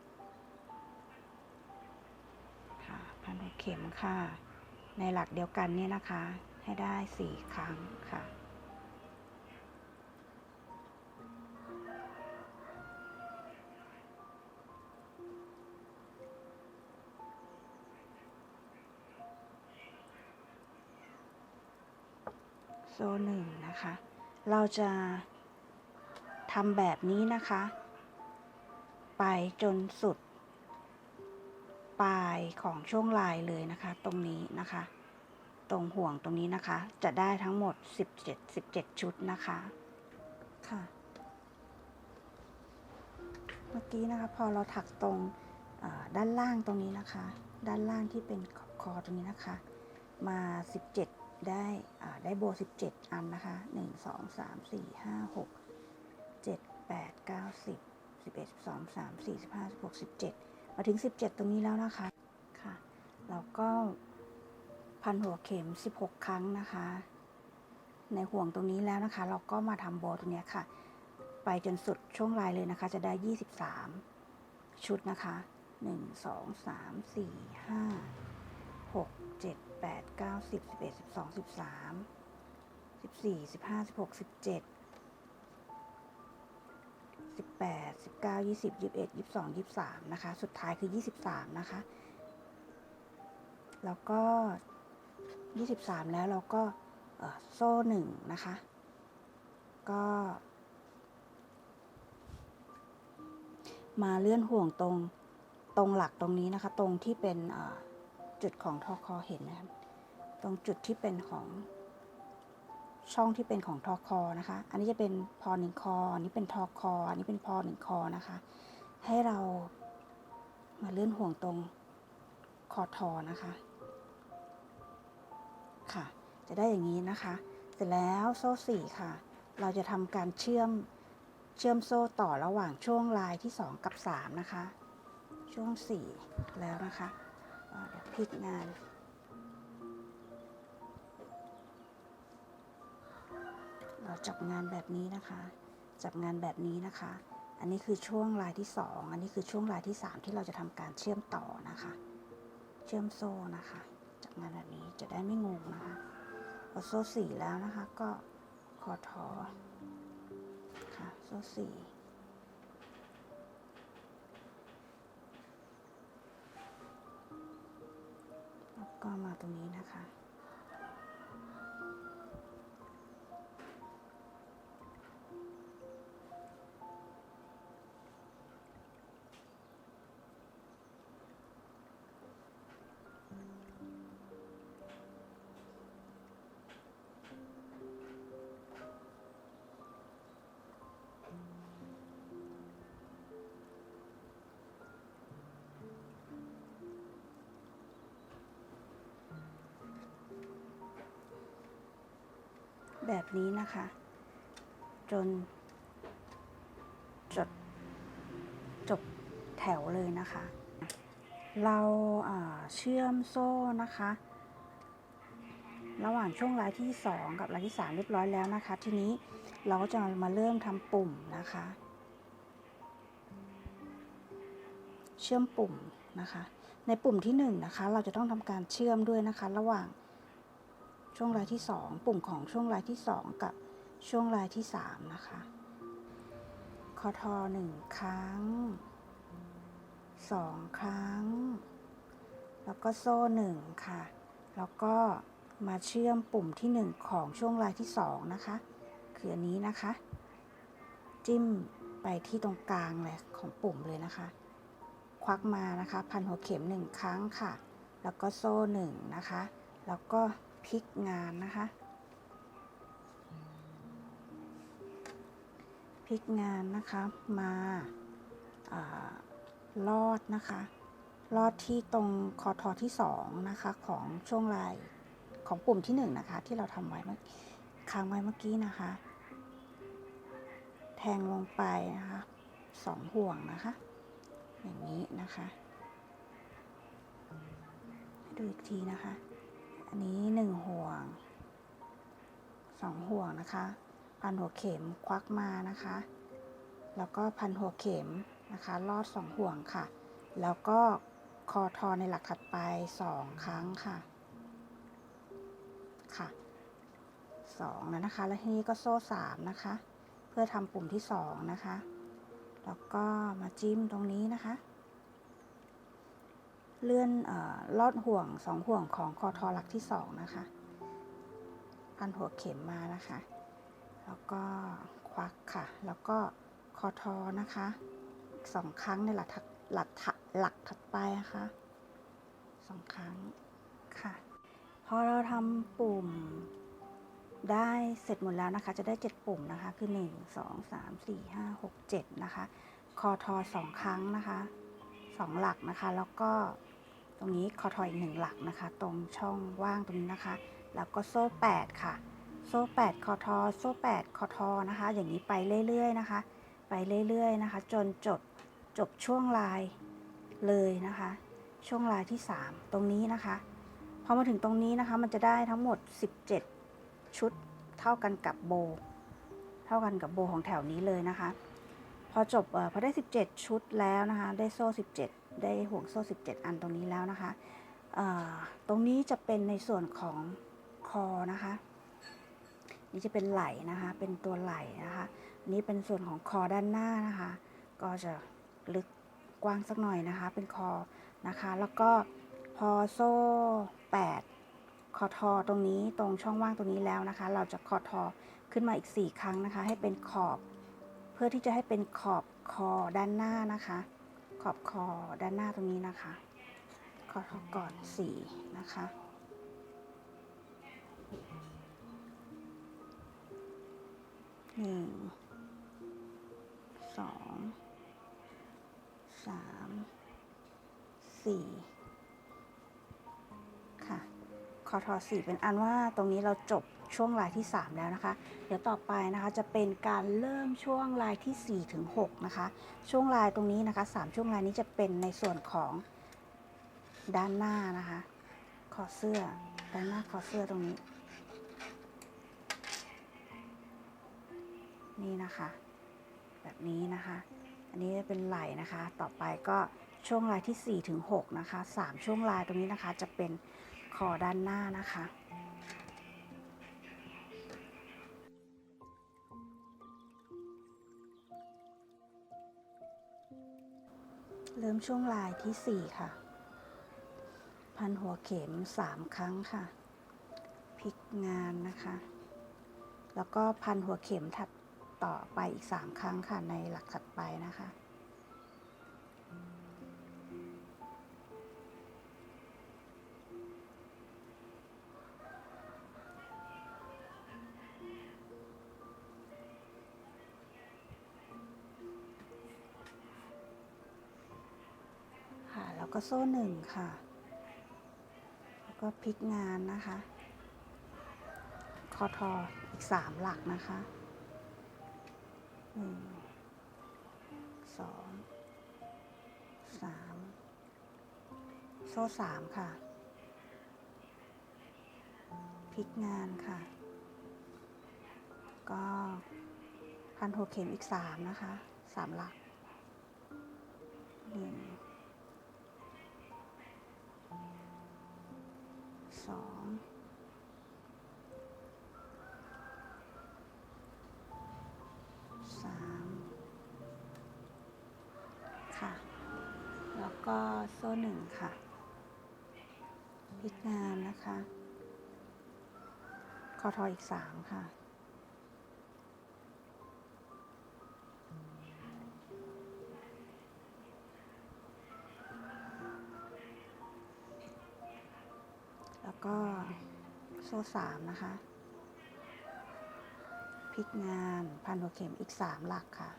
ค่ะพันหัวเข็มค่ะในหลักเดียวกันนี่นะคะให้ได้4ครั้งค่ะโซ่1นะคะเราจะทำแบบนี้นะคะไปจนสุดปลายของช่วงลายเลยนะคะตรงนี้นะคะตรงห่วงตรงนี้นะคะจะได้ทั้งหมด17ชุดนะคะค่ะเมื่อกี้นะคะพอเราถักตรงด้านล่างตรงนี้นะคะด้านล่างที่เป็นคอตรงนี้นะคะมา17ได้โบ17อันนะคะ1 2 3 4 5 6 7 8 9 10 11 12 13 14 15 16 17มาถึง17ตรงนี้แล้วนะคะค่ะเราก็พันหัวเข็ม16ครั้งนะคะในห่วงตรงนี้แล้วนะคะเราก็มาทำโบตรงนี้ค่ะ ไปจนสุดช่วงลายเลยนะคะจะได้23ชุดนะคะ1 2 3 4 5 6 7 8 9 10 11 12 13 14 15 16 17 18 19 20 21 22 23นะคะสุดท้ายคือ23นะคะแล้วก็23แล้วเราก็โซ่1นะคะก็มาเลื่อนห่วงตรงหลักตรงนี้นะคะตรงที่เป็นจุดของทอคอเห็นนะครับตรงจุดที่เป็นของช่องที่เป็นของทอคอนะคะอันนี้จะเป็นพอ1คออันนี้เป็นทอคออันนี้เป็นพอ1คอนะคะให้เรามาเลื่อนห่วงตรงคอทอนะคะค่ะจะได้อย่างนี้นะคะเสร็จแล้วโซ่4ค่ะเราจะทำการเชื่อมโซ่ต่อระหว่างช่วงลายที่2กับ3นะคะช่วง4แล้วนะคะเดี๋ยวพลิกงานเราจับงานแบบนี้นะคะจับงานแบบนี้นะคะอันนี้คือช่วงลายที่2อันนี้คือช่วงลายที่3ที่เราจะทำการเชื่อมต่อนะคะเชื่อมโซ่นะคะจับงานแบบนี้จะได้ไม่งงนะคะพอโซ่4แล้วนะคะก็คอทอค่ะโซ่4แล้วก็มาตรงนี้นะคะแบบนี้นะคะจนจบแถวเลยนะคะเราเชื่อมโซ่นะคะระหว่างช่วงลายที่2กับลายที่3เรียบร้อยแล้วนะคะทีนี้เราก็จะมาเริ่มทำปุ่มนะคะเชื่อมปุ่มนะคะในปุ่มที่1นะคะเราจะต้องทำการเชื่อมด้วยนะคะระหว่างช่วงลายที่2ปุ่มของช่วงลายที่2กับช่วงลายที่3นะคะคอทอ1ครั้ง2ครั้งแล้วก็โซ่1ค่ะแล้วก็มาเชื่อมปุ่มที่1ของช่วงลายที่2นะคะคืออันนี้นะคะจิ้มไปที่ตรงกลางเลยของปุ่มเลยนะคะควักมานะคะพันหัวเข็ม1ครั้งค่ะแล้วก็โซ่1นะคะแล้วก็พลิกงานนะคะพลิกงานนะคะมาลอดนะคะลอดที่ตรงคอทอที่2นะคะของช่วงลายของปุ่มที่1นะคะที่เราทำไว้ค้างไว้เมื่อกี้นะคะแทงลงไปนะคะ2ห่วงนะคะอย่างนี้นะคะดูอีกทีนะคะอันนี้1ห่วง2ห่วงนะคะพันหัวเข็มควักมานะคะแล้วก็พันหัวเข็มนะคะลอด2ห่วงค่ะแล้วก็คอทอในหลักถัดไป2ครั้งค่ะ2แล้วนะคะแล้วทีนี้ก็โซ่3นะคะเพื่อทำปุ่มที่2นะคะแล้วก็มาจิ้มตรงนี้นะคะเลื่อนลอดห่วง2ห่วงของคอทอหลักที่2นะคะพันหัวเข็มมานะคะแล้วก็ควักค่ะแล้วก็คอทอนะคะ2ครั้งในหลักถัดไปนะคะ2ครั้งค่ะพอเราทำปุ่มได้เสร็จหมดแล้วนะคะจะได้7ปุ่มนะคะคือ1 2 3 4 5 6 7นะคะคอทอ2ครั้งนะคะ2หลักนะคะแล้วก็ตรงนี้คอทออีก1หลักนะคะตรงช่องว่างตรงนี้นะคะแล้วก็โซ่8ค่ะโซ่8คอทอโซ่8คอทอนะคะอย่างนี้ไปเรื่อยๆนะคะไปเรื่อยๆนะคะจนจบช่วงลายเลยนะคะช่วงลายที่3ตรงนี้นะคะพอมาถึงตรงนี้นะคะมันจะได้ทั้งหมด17ชุดเท่ากันกับโบ ท่ากันกับโบของแถวนี้เลยนะคะพอจบพอได้17ชุดแล้วนะคะได้โซ่17ได้ห่วงโซ่17อันตรงนี้แล้วนะคะตรงนี้จะเป็นในส่วนของคอนะคะนี่จะเป็นไหล่นะคะเป็นตัวไหล่นะคะนี่เป็นส่วนของคอด้านหน้านะคะก็จะลึกกว้างสักหน่อยนะคะเป็นคอนะคะแล้วก็พอโซ่8คอทอตรงนี้ตรงช่องว่างตรงนี้แล้วนะคะเราจะคอทอขึ้นมาอีก4ครั้งนะคะให้เป็นขอบเพื่อที่จะให้เป็นขอบคอด้านหน้านะคะขอบคอด้านหน้าตรงนี้นะคะคอทอก่อน4นะคะ1 2 3 4ค่ะคอทอ4เป็นอันว่าตรงนี้เราจบช่วงลายที่3แล้วนะคะเดี๋ยวต่อไปนะคะจะเป็นการเริ่มช่วงลายที่4ถึง6นะคะช่วงลายตรงนี้นะคะ3ช่วงลายนี้จะเป็นในส่วนของด้านหน้านะคะคอเสื้อด้านหน้าคอเสื้อตรงนี้นี่นะคะแบบนี้นะคะอันนี้เป็นไหล่นะคะต่อไปก็ช่วงลายที่4ถึง6นะคะ3ช่วงลายตรงนี้นะคะจะเป็นคอด้านหน้านะคะเริ่มช่วงลายที่4ค่ะพันหัวเข็ม3ครั้งค่ะพลิกงานนะคะแล้วก็พันหัวเข็มถัดต่อไปอีก3ครั้งค่ะในหลักถัดไปนะคะค่ะแล้วก็โซ่1ค่ะแล้วก็พลิกงานนะคะคอทออีก3หลักนะคะ1 2 3โซ่3ค่ะพลิกงานค่ะก็พันหัวเข็มอีก3นะคะ3หลัก1 2 3ค่ะแล้วก็โซ่1ค่ะพลิกงานนะคะคอทออีก3ค่ะแล้วก็โซ่3นะคะพลิกงานพันหัวเข็มอีก3หลักค่ะ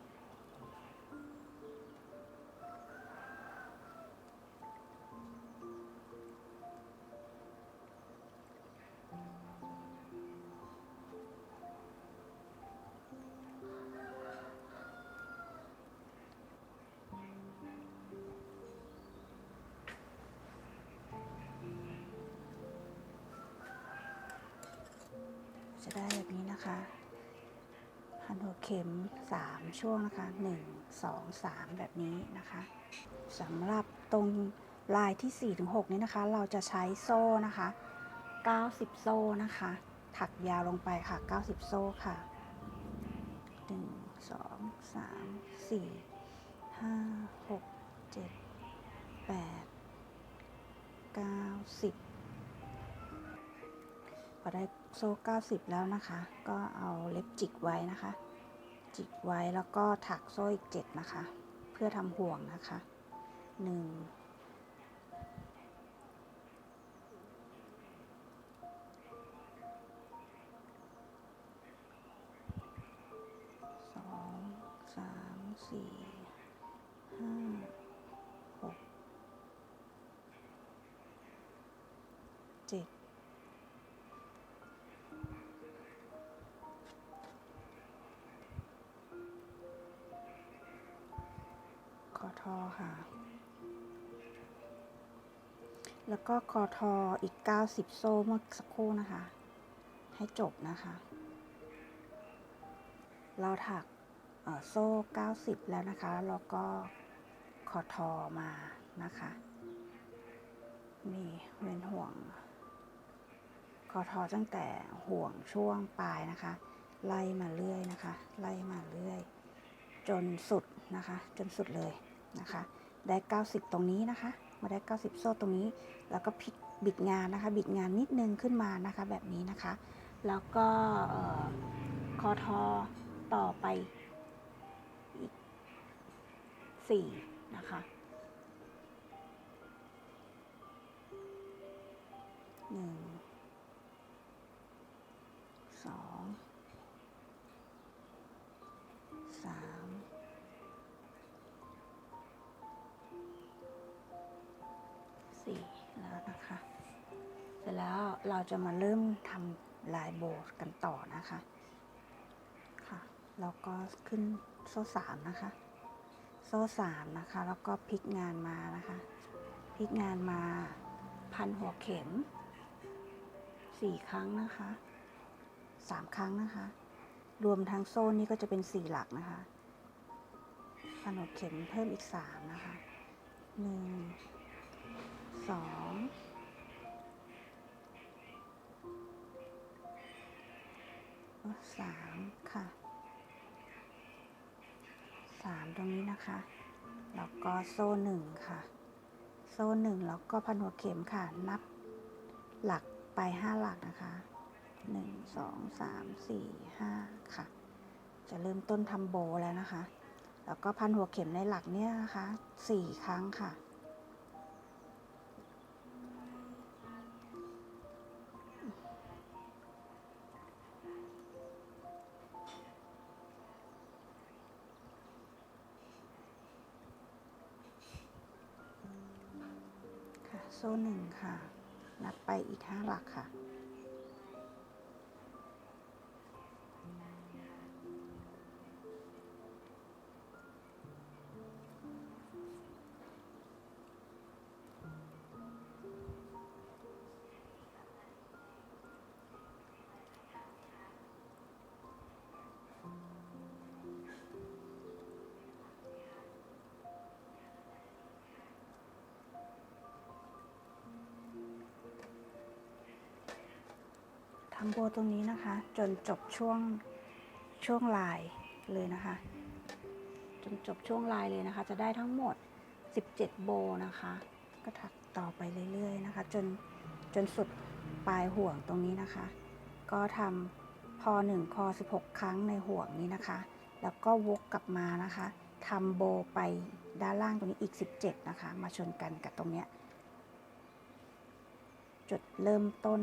จะได้แบบนี้นะคะพันหัวเข็ม3ช่วงนะคะ1 2 3แบบนี้นะคะสำหรับตรงลายที่4ถึง6นี้นะคะเราจะใช้โซ่นะคะ90โซ่นะคะถักยาวลงไปค่ะ90โซ่ค่ะ1 2 3 4 5 6 7 8 9 10พอได้โซ่90แล้วนะคะก็เอาเล็บจิกไว้นะคะจิกไว้แล้วก็ถักโซ่อีก7นะคะเพื่อทำห่วงนะคะ1 2 3 4 5 6 7คอทอค่ะแล้วก็คอทออีก90โซ่เมื่อสักครู่นะคะให้จบนะคะ เราถักโซ่90แล้วนะคะแล้วก็คอทอมานะคะนี่เว้นห่วงคอทอตั้งแต่ห่วงช่วงปลายนะคะไล่มาเรื่อยนะคะไล่มาเรื่อยจนสุดนะคะจนสุดเลยนะคะได้90ตรงนี้นะคะมาได้90โซ่ตรงนี้แล้วก็พลิกบิดงานนะคะบิดงานนิดนึงขึ้นมานะคะแบบนี้นะคะแล้วก็คอทอต่อไปอีก4นะคะ1 2 3 4แล้วนะคะเสร็จแล้วเราจะมาเริ่มทำลายโบว์กันต่อนะคะค่ะแล้วก็ขึ้นโซ่3นะคะโซ่3นะคะแล้วก็พลิกงานมานะคะพลิกงานมาพันหัวเข็ม4ครั้งนะคะ3ครั้งนะคะรวมทั้งโซ่นี้ก็จะเป็น4หลักนะคะพันหัวเข็มเพิ่มอีก3นะคะ1 2 3ค่ะ3ตรงนี้นะคะแล้วก็โซ่1ค่ะโซ่1แล้วก็พันหัวเข็มค่ะนับหลักไป5หลักนะคะ1 2 3 4 5ค่ะจะเริ่มต้นทำโบแล้วนะคะแล้วก็พันหัวเข็มในหลักเนี่ยนะคะ4ครั้งค่ะโซ่1ค่ะนับไปอีก5หลักค่ะทำโบตรงนี้นะคะจนจบช่วงลายเลยนะคะจนจบช่วงลายเลยนะคะจะได้ทั้งหมด17โบนะคะก็ถักต่อไปเรื่อยๆนะคะจนสุดปลายห่วงตรงนี้นะคะก็ทำพอ1คอ16ครั้งในห่วงนี้นะคะแล้วก็วกกลับมานะคะทำโบไปด้านล่างตรงนี้อีก17นะคะมาชนกันกับตรงเนี้ยจุดเริ่มต้น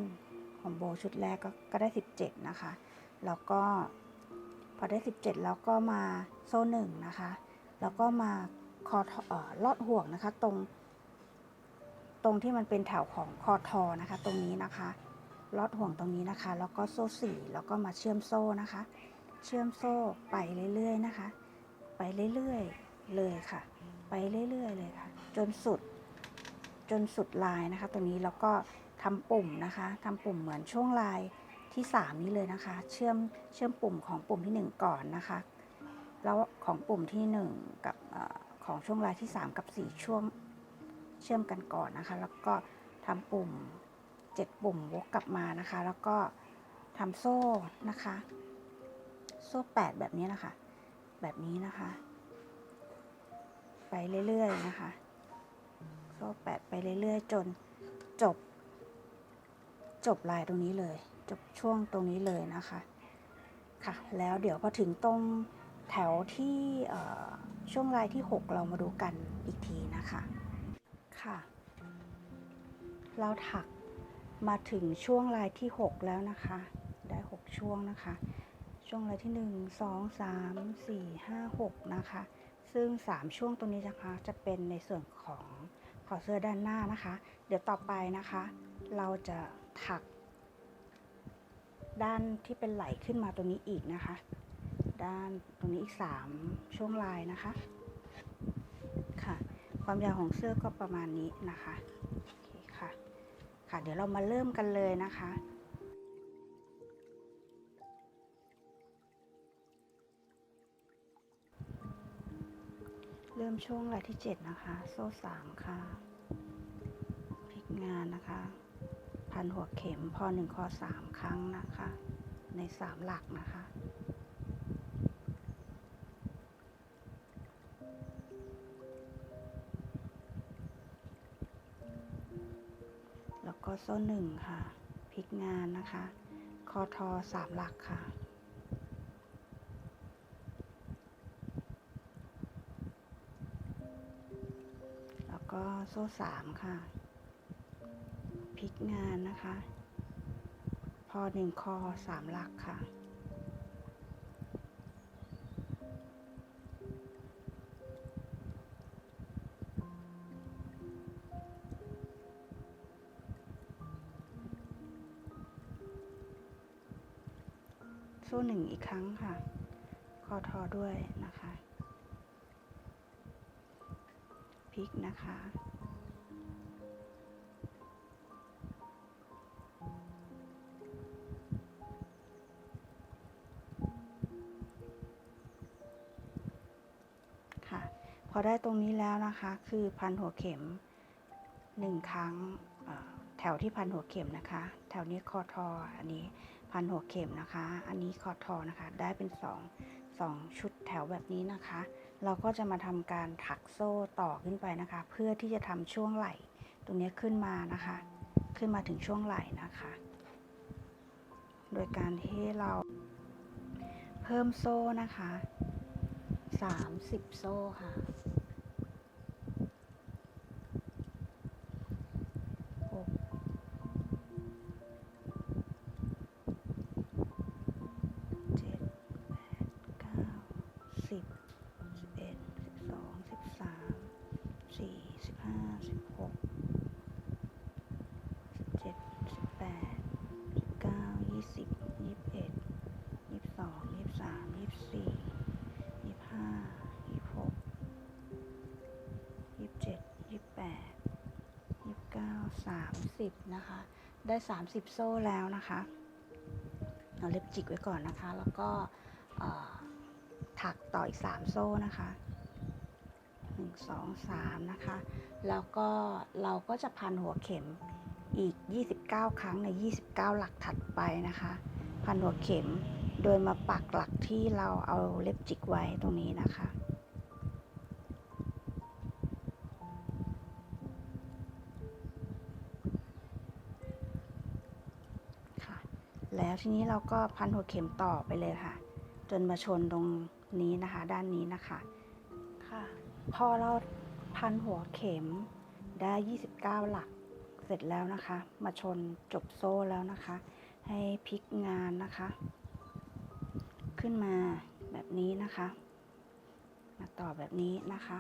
ของโบชุดแรกก็ได้17นะคะแล้วก็พอได้17แล้วก็มาโซ่1นะคะแล้วก็มาคอลอดห่วงนะคะตรงที่มันเป็นแถวของคอทอนะคะตรงนี้นะคะลอดห่วงตรงนี้นะคะแล้วก็โซ่4แล้วก็มาเชื่อมโซ่นะคะเชื่อมโซ่ไปเรื่อยๆนะคะไปเรื่อยๆเลยค่ะไปเรื่อยๆเลยค่ะจนสุดลายนะคะตรงนี้แล้วก็ทำปุ่มนะคะทำปุ่มเหมือนช่วงลายที่3นี้เลยนะคะเชื่อมปุ่มของปุ่มที่1ก่อนนะคะแล้วของปุ่มที่1กับของช่วงลายที่3กับ4ช่วงเชื่อมกันก่อนนะคะแล้วก็ทำปุ่ม7ปุ่มวกกลับมานะคะแล้วก็ทำโซ่นะคะโซ่8แบบนี้นะคะแบบนี้นะคะไปเรื่อยๆนะคะโซ่8ไปเรื่อยๆจนจบลายตรงนี้เลยจบช่วงตรงนี้เลยนะคะค่ะแล้วเดี๋ยวพอถึงตรงแถวที่ช่วงลายที่6เรามาดูกันอีกทีนะคะค่ะเราถักมาถึงช่วงลายที่6แล้วนะคะได้6ช่วงนะคะช่วงลายที่1 2 3 4 5 6นะคะซึ่ง3ช่วงตรงนี้นะคะจะเป็นในส่วนของคอเสื้อด้านหน้านะคะเดี๋ยวต่อไปนะคะเราจะถักด้านที่เป็นไหลขึ้นมาตรงนี้อีกนะคะด้านตรงนี้อีก3ช่วงลายนะคะค่ะความยาวของเสื้อก็ประมาณนี้นะคะโอเคค่ะค่ะเดี๋ยวเรามาเริ่มกันเลยนะคะ เริ่มช่วงรายที่7นะคะโซ่3ค่ะพลิกงานนะคะพันหัวเข็มพอ1คอ3ครั้งนะคะใน3หลักนะคะแล้วก็โซ่1ค่ะพลิกงานนะคะคอทอ3หลักค่ะแล้วก็โซ่3ค่ะพลิกงานนะคะพอ1คอ3หลักค่ะโซ่1อีกครั้งค่ะคอทอด้วยนะคะพลิกนะคะค่ะพอได้ตรงนี้แล้วนะคะคือพันหัวเข็ม1ครั้งแถวที่พันหัวเข็มนะคะแถวนี้คอทออันนี้พันหัวเข็มนะคะอันนี้คอทอนะคะได้เป็น2ชุดแถวแบบนี้นะคะเราก็จะมาทำการถักโซ่ต่อขึ้นไปนะคะเพื่อที่จะทำช่วงไหล่ตรงนี้ขึ้นมานะคะขึ้นมาถึงช่วงไหล่นะคะโดยการที่เราเพิ่มโซ่นะคะ30โซ่ค่ะ30นะคะได้30โซ่แล้วนะคะเอาเล็บจิกไว้ก่อนนะคะแล้วก็ถักต่ออีก3โซ่นะคะ1 2 3นะคะแล้วก็เราก็จะพันหัวเข็มอีก29ครั้งใน29หลักถัดไปนะคะพันหัวเข็มโดยมาปักหลักที่เราเอาเล็บจิกไว้ตรงนี้นะคะแล้วทีนี้เราก็พันหัวเข็มต่อไปเลยค่ะจนมาชนตรงนี้นะคะด้านนี้นะคะค่ะพอเราพันหัวเข็มได้29หลักเสร็จแล้วนะคะมาชนจบโซ่แล้วนะคะให้พลิกงานนะคะขึ้นมาแบบนี้นะคะมาต่อแบบนี้นะคะ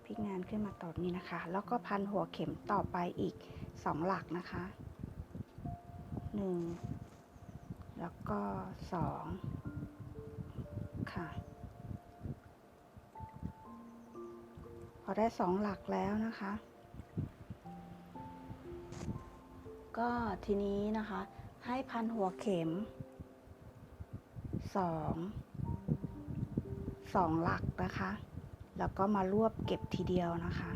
พลิกงานขึ้นมาต่อนี้นะคะแล้วก็พันหัวเข็มต่อไปอีก2หลักนะคะ1แล้วก็2ค่ะพอได้2หลักแล้วนะคะก็ทีนี้นะคะให้พันหัวเข็ม2หลักนะคะแล้วก็มารวบเก็บทีเดียวนะคะ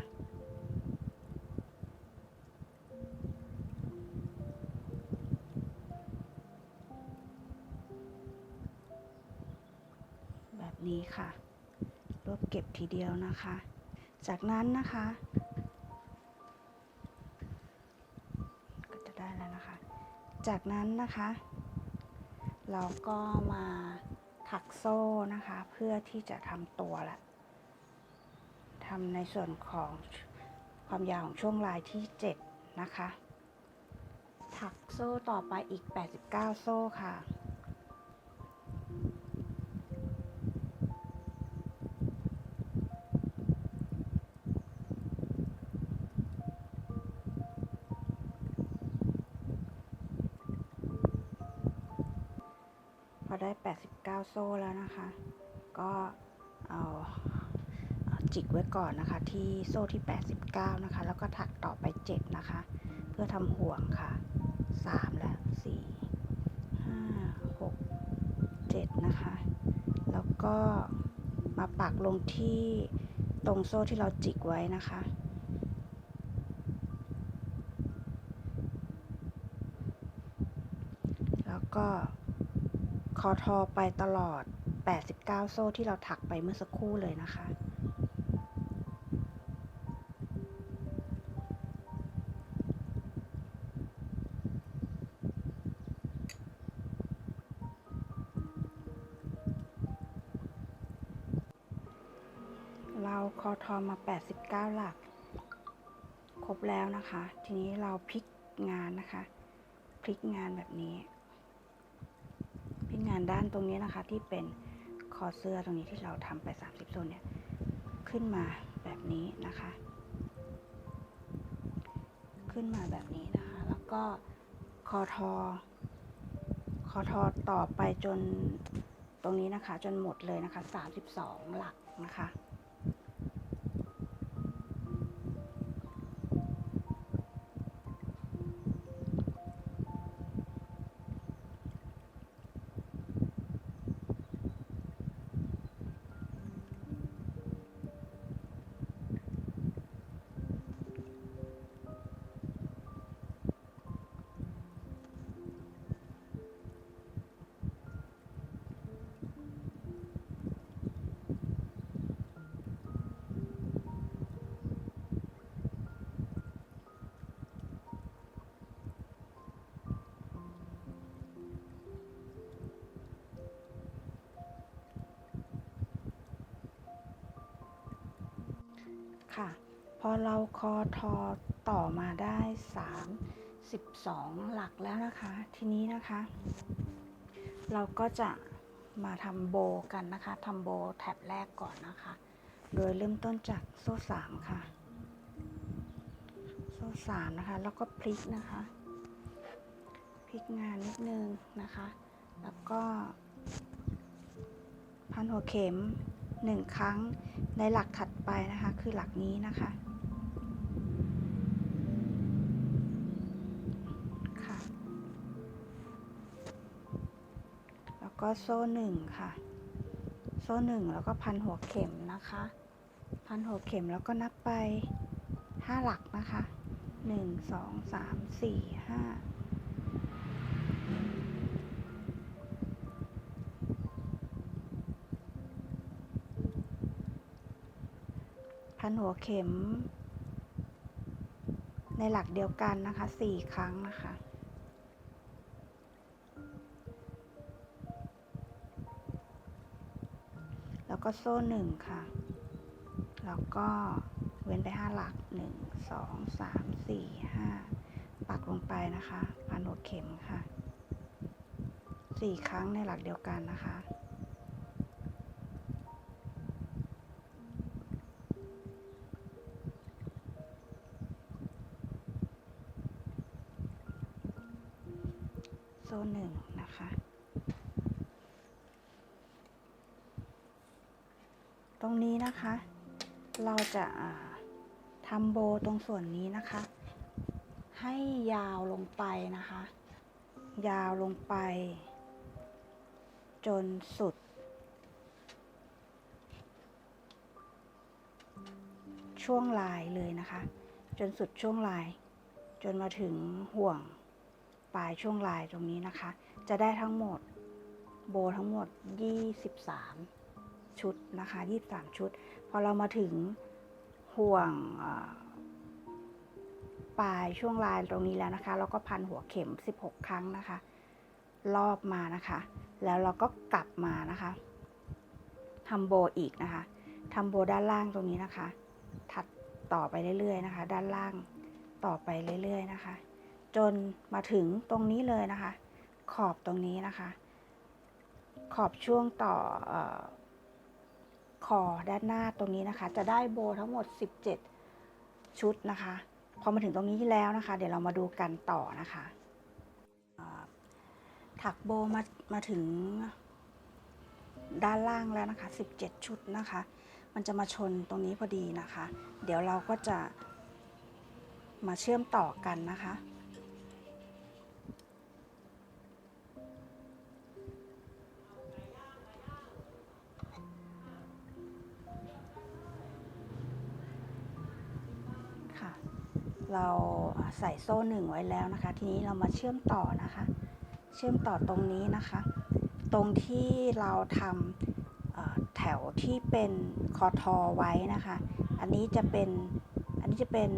แบบนี้ค่ะรวบเก็บทีเดียวนะคะจากนั้นนะคะก็จะได้แล้วนะคะจากนั้นนะคะเราก็มาถักโซ่นะคะเพื่อที่จะทำตัวละทำในส่วนของความยาวของช่วงลายที่7นะคะถักโซ่ต่อไปอีก89โซ่ค่ะพอได้89โซ่แล้วนะคะก็เอาจิกไว้ก่อนนะคะที่โซ่ที่89นะคะแล้วก็ถักต่อไป7นะคะเพื่อทำห่วงค่ะ3และ4 5 6 7นะคะแล้วก็ มาปักลงที่ตรงโซ่ที่เราจิกไว้นะคะแล้วก็คอทอไปตลอด89โซ่ที่เราถักไปเมื่อสักครู่เลยนะคะเราคอทอมา89หลักครบแล้วนะคะทีนี้เราพลิกงานนะคะพลิกงานแบบนี้พลิกงานด้านตรงนี้นะคะที่เป็นคอเสื้อตรงนี้ที่เราทำไป30โซนเนี่ยขึ้นมาแบบนี้นะคะขึ้นมาแบบนี้นะคะแล้วก็คอทอต่อไปจนตรงนี้นะคะจนหมดเลยนะคะ32หลักนะคะค่ะพอเราคอทอต่อมาได้32หลักแล้วนะคะทีนี้นะคะเราก็จะมาทำโบกันนะคะทำโบแท็บแรกก่อนนะคะโดยเริ่มต้นจากโซ่3ค่ะโซ่3นะคะแล้วก็พลิกนะคะพลิกงานนิดนึงนะคะแล้วก็พันหัวเข็ม1ครั้งในหลักถัดไปนะคะคือหลักนี้นะคะค่ะแล้วก็โซ่1ค่ะโซ่1แล้วก็พันหัวเข็มนะคะพันหัวเข็มแล้วก็นับไป5หลักนะคะ1 2 3 4 5พันหัวเข็มในหลักเดียวกันนะคะ4ครั้งนะคะแล้วก็โซ่1ค่ะแล้วก็เว้นไป5หลัก1 2 3 4 5ปักลงไปนะคะพันหัวเข็มค่ะ4ครั้งในหลักเดียวกันนะคะโซ่1นะคะตรงนี้นะคะเราจะทำโบตรงส่วนนี้นะคะให้ยาวลงไปนะคะยาวลงไปจนสุดช่วงลายเลยนะคะจนสุดช่วงลายจนมาถึงห่วงปลายช่วงลายตรงนี้นะคะจะได้ทั้งหมดโบทั้งหมด23ชุดนะคะ23ชุดพอเรามาถึงห่วงปลายช่วงลายตรงนี้แล้วนะคะเราก็พันหัวเข็ม16ครั้งนะคะรอบมานะคะแล้วเราก็กลับมานะคะทำโบอีกนะคะทำโบด้านล่างตรงนี้นะคะถัดต่อไปเรื่อยๆนะคะด้านล่างต่อไปเรื่อยๆนะคะจนมาถึงตรงนี้เลยนะคะขอบตรงนี้นะคะขอบช่วงต่อคอด้านหน้าตรงนี้นะคะจะได้โบทั้งหมด17ชุดนะคะพอมาถึงตรงนี้แล้วนะคะเดี๋ยวเรามาดูกันต่อนะคะถักโบมาถึงด้านล่างแล้วนะคะ17ชุดนะคะมันจะมาชนตรงนี้พอดีนะคะเดี๋ยวเราก็จะมาเชื่อมต่อกันนะคะ เราใส่โซ่1ไว้แล้วนะคะทีนี้เรามาเชื่อมต่อนะคะเชื่อมต่อตรงนี้นะคะตรงที่เราทำแถวที่เป็นคอทอไว้นะคะอันนี้จะเป็น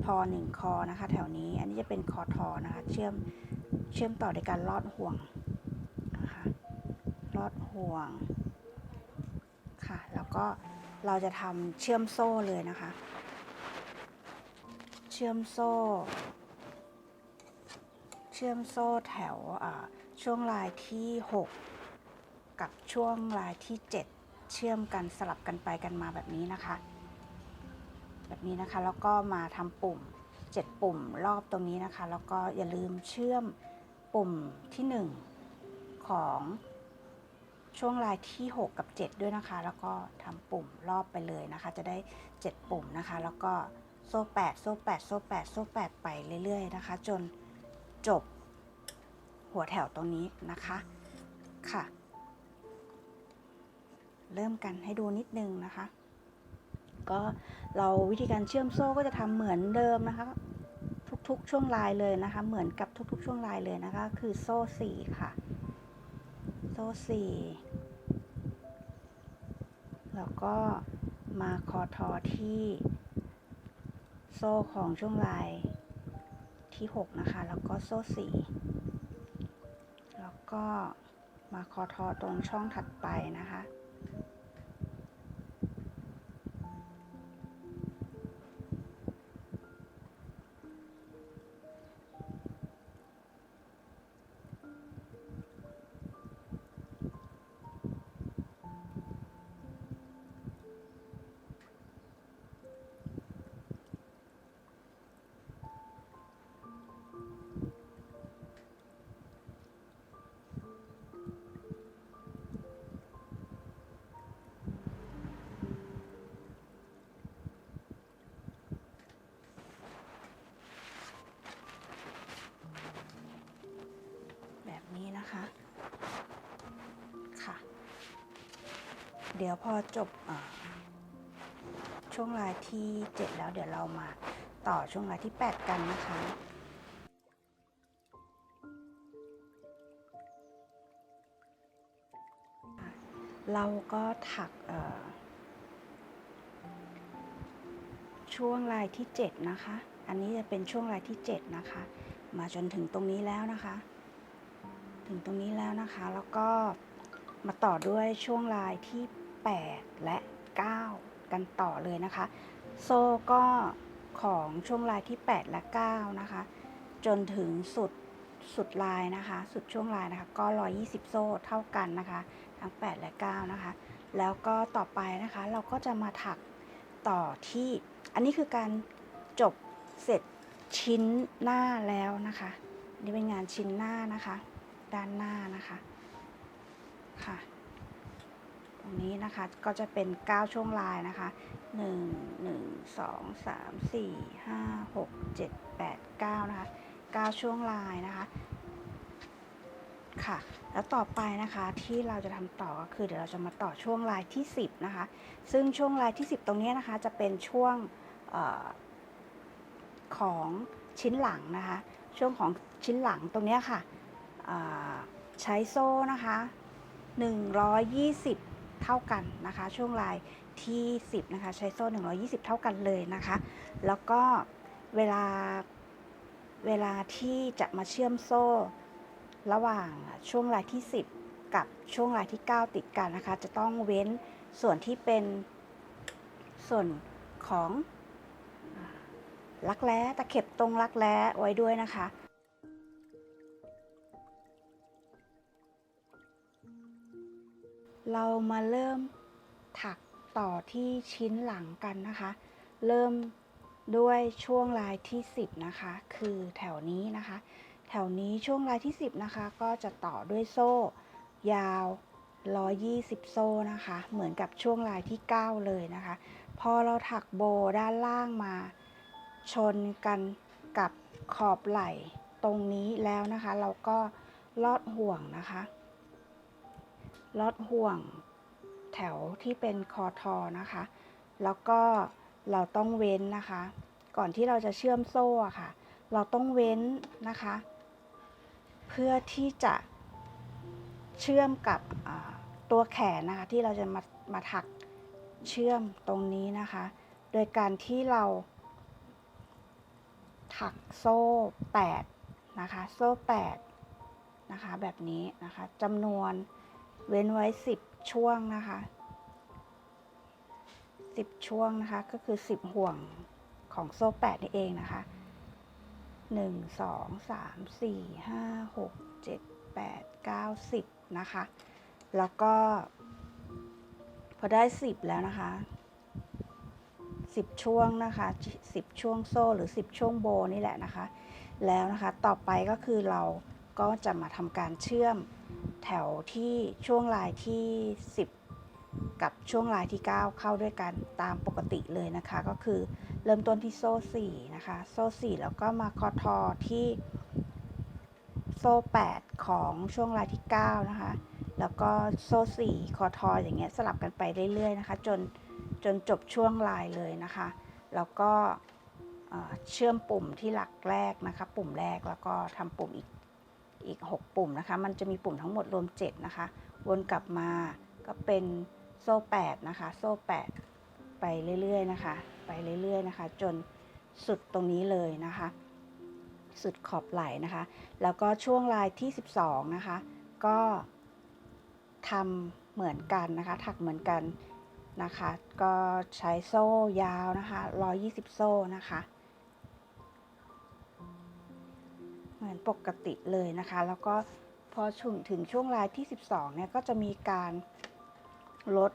พอ1คอนะคะแถวนี้อันนี้จะเป็นคอทอนะคะเชื่อมต่อในการลอดห่วงนะคะลอดห่วงค่ะแล้วก็เราจะทำเชื่อมโซ่เลยนะคะเชื่อมโซ่แถวช่วงลายที่6กับช่วงลายที่7เชื่อมกันสลับกันไปกันมาแบบนี้นะคะแล้วก็มาทำปุ่ม7ปุ่มรอบตรงนี้นะคะแล้วก็อย่าลืมเชื่อมปุ่มที่1ของช่วงลายที่6กับ7ด้วยนะคะแล้วก็ทำปุ่มรอบไปเลยนะคะจะได้7ปุ่มนะคะแล้วก็โซ่8โซ่8โซ่8โซ่8ไปเรื่อยๆนะคะจนจบหัวแถวตรงนี้นะคะค่ะเริ่มกันให้ดูนิดนึงนะคะก็เราวิธีการเชื่อมโซ่ก็จะทำเหมือนเดิมนะคะทุกๆช่วงลายเลยนะคะเหมือนกับทุกๆช่วงลายเลยนะคะคือโซ่4ค่ะโซ่4แล้วก็มาคอทอที่โซ่ของช่วงลายที่6นะคะแล้วก็โซ่4แล้วก็มาคอทอตรงช่องถัดไปนะคะแบบนี้นะคะค่ะเดี๋ยวพอจบช่วงลายที่7แล้วเดี๋ยวเรามาต่อช่วงลายที่8กันนะคะเราก็ถักช่วงลายที่7นะคะอันนี้จะเป็นช่วงลายที่7นะคะมาจนถึงตรงนี้แล้วนะคะถึงตรงนี้แล้วนะคะแล้วก็มาต่อด้วยช่วงลายที่8และ9กันต่อเลยนะคะโซ่ก็ของช่วงลายที่8และ9นะคะจนถึงสุดลายนะคะสุดช่วงลายนะคะก็120โซ่เท่ากันนะคะทั้ง8และ9นะคะแล้วก็ต่อไปนะคะเราก็จะมาถักต่อที่อันนี้คือการจบเสร็จชิ้นหน้าแล้วนะคะนี่เป็นงานชิ้นหน้านะคะด้านหน้านะคะค่ะตรงนี้นะคะก็จะเป็น9ช่วงลายนะคะ1 2 3 4 5 6 7 8 9นะคะ9ช่วงลายนะคะค่ะแล้วต่อไปนะคะที่เราจะทำต่อก็คือเดี๋ยวเราจะมาต่อช่วงลายที่10นะคะซึ่งช่วงลายที่10ตรงนี้นะคะจะเป็นช่วงของชิ้นหลังนะคะช่วงของชิ้นหลังตรงนี้ค่ะใช้โซ่นะคะ120เท่ากันนะคะช่วงลายที่10นะคะใช้โซ่120เท่ากันเลยนะคะแล้วก็เวลาที่จะมาเชื่อมโซ่ระหว่างช่วงลายที่10กับช่วงลายที่9ติดกันนะคะจะต้องเว้นส่วนที่เป็นส่วนของรักแร้ตะเข็บตรงรักแร้ไว้ด้วยนะคะเรามาเริ่มถักต่อที่ชิ้นหลังกันนะคะเริ่มด้วยช่วงลายที่10นะคะคือแถวนี้นะคะแถวนี้ช่วงลายที่10นะคะก็จะต่อด้วยโซ่ยาว120โซ่นะคะเหมือนกับช่วงลายที่9เลยนะคะพอเราถักโบด้านล่างมาชนกันกับขอบไหล่ตรงนี้แล้วนะคะเราก็ลอดห่วงนะคะลอดห่วงแถวที่เป็นคอทอนะคะแล้วก็เราต้องเว้นนะคะ ก่อนที่เราจะเชื่อมโซ่อะค่ะเราต้องเว้นนะคะเพื่อที่จะเชื่อมกับตัวแขนนะคะที่เราจะมาถักเชื่อมตรงนี้นะคะโดยการที่เราถักโซ่8นะคะโซ่8นะคะแบบนี้นะคะจำนวนเว้นไว้10ช่วงนะคะ10ช่วงนะคะก็คือ10ห่วงของโซ่8นี่เองนะคะ1 2 3 4 5 6 7 8 9 10นะคะแล้วก็พอได้10แล้วนะคะ10ช่วงนะคะ10ช่วงโซ่หรือ10ช่วงโบนี่แหละนะคะแล้วนะคะต่อไปก็คือเราก็จะมาทำการเชื่อมแถวที่ช่วงลายที่10กับช่วงลายที่9เข้าด้วยกันตามปกติเลยนะคะก็คือเริ่มต้นที่โซ่4นะคะโซ่4แล้วก็มาคอทอที่โซ่8ของช่วงลายที่9นะคะแล้วก็โซ่4คอทออย่างเงี้ยสลับกันไปเรื่อยๆนะคะจนจบช่วงลายเลยนะคะแล้วก็เชื่อมปุ่มที่หลักแรกนะคะปุ่มแรกแล้วก็ทำปุ่มอีก6ปุ่มนะคะมันจะมีปุ่มทั้งหมดรวม7นะคะวนกลับมาก็เป็นโซ่8นะคะโซ่8ไปเรื่อยๆนะคะไปเรื่อยๆนะคะจนสุดตรงนี้เลยนะคะสุดขอบไหล่นะคะแล้วก็ช่วงลายที่12นะคะก็ทำเหมือนกันนะคะถักเหมือนกันนะคะก็ใช้โซ่ยาวนะคะ120โซ่นะคะเหมือนปกติเลยนะคะแล้วก็พอถึงช่วงลายที่12เนี่ยก็จะมีการลด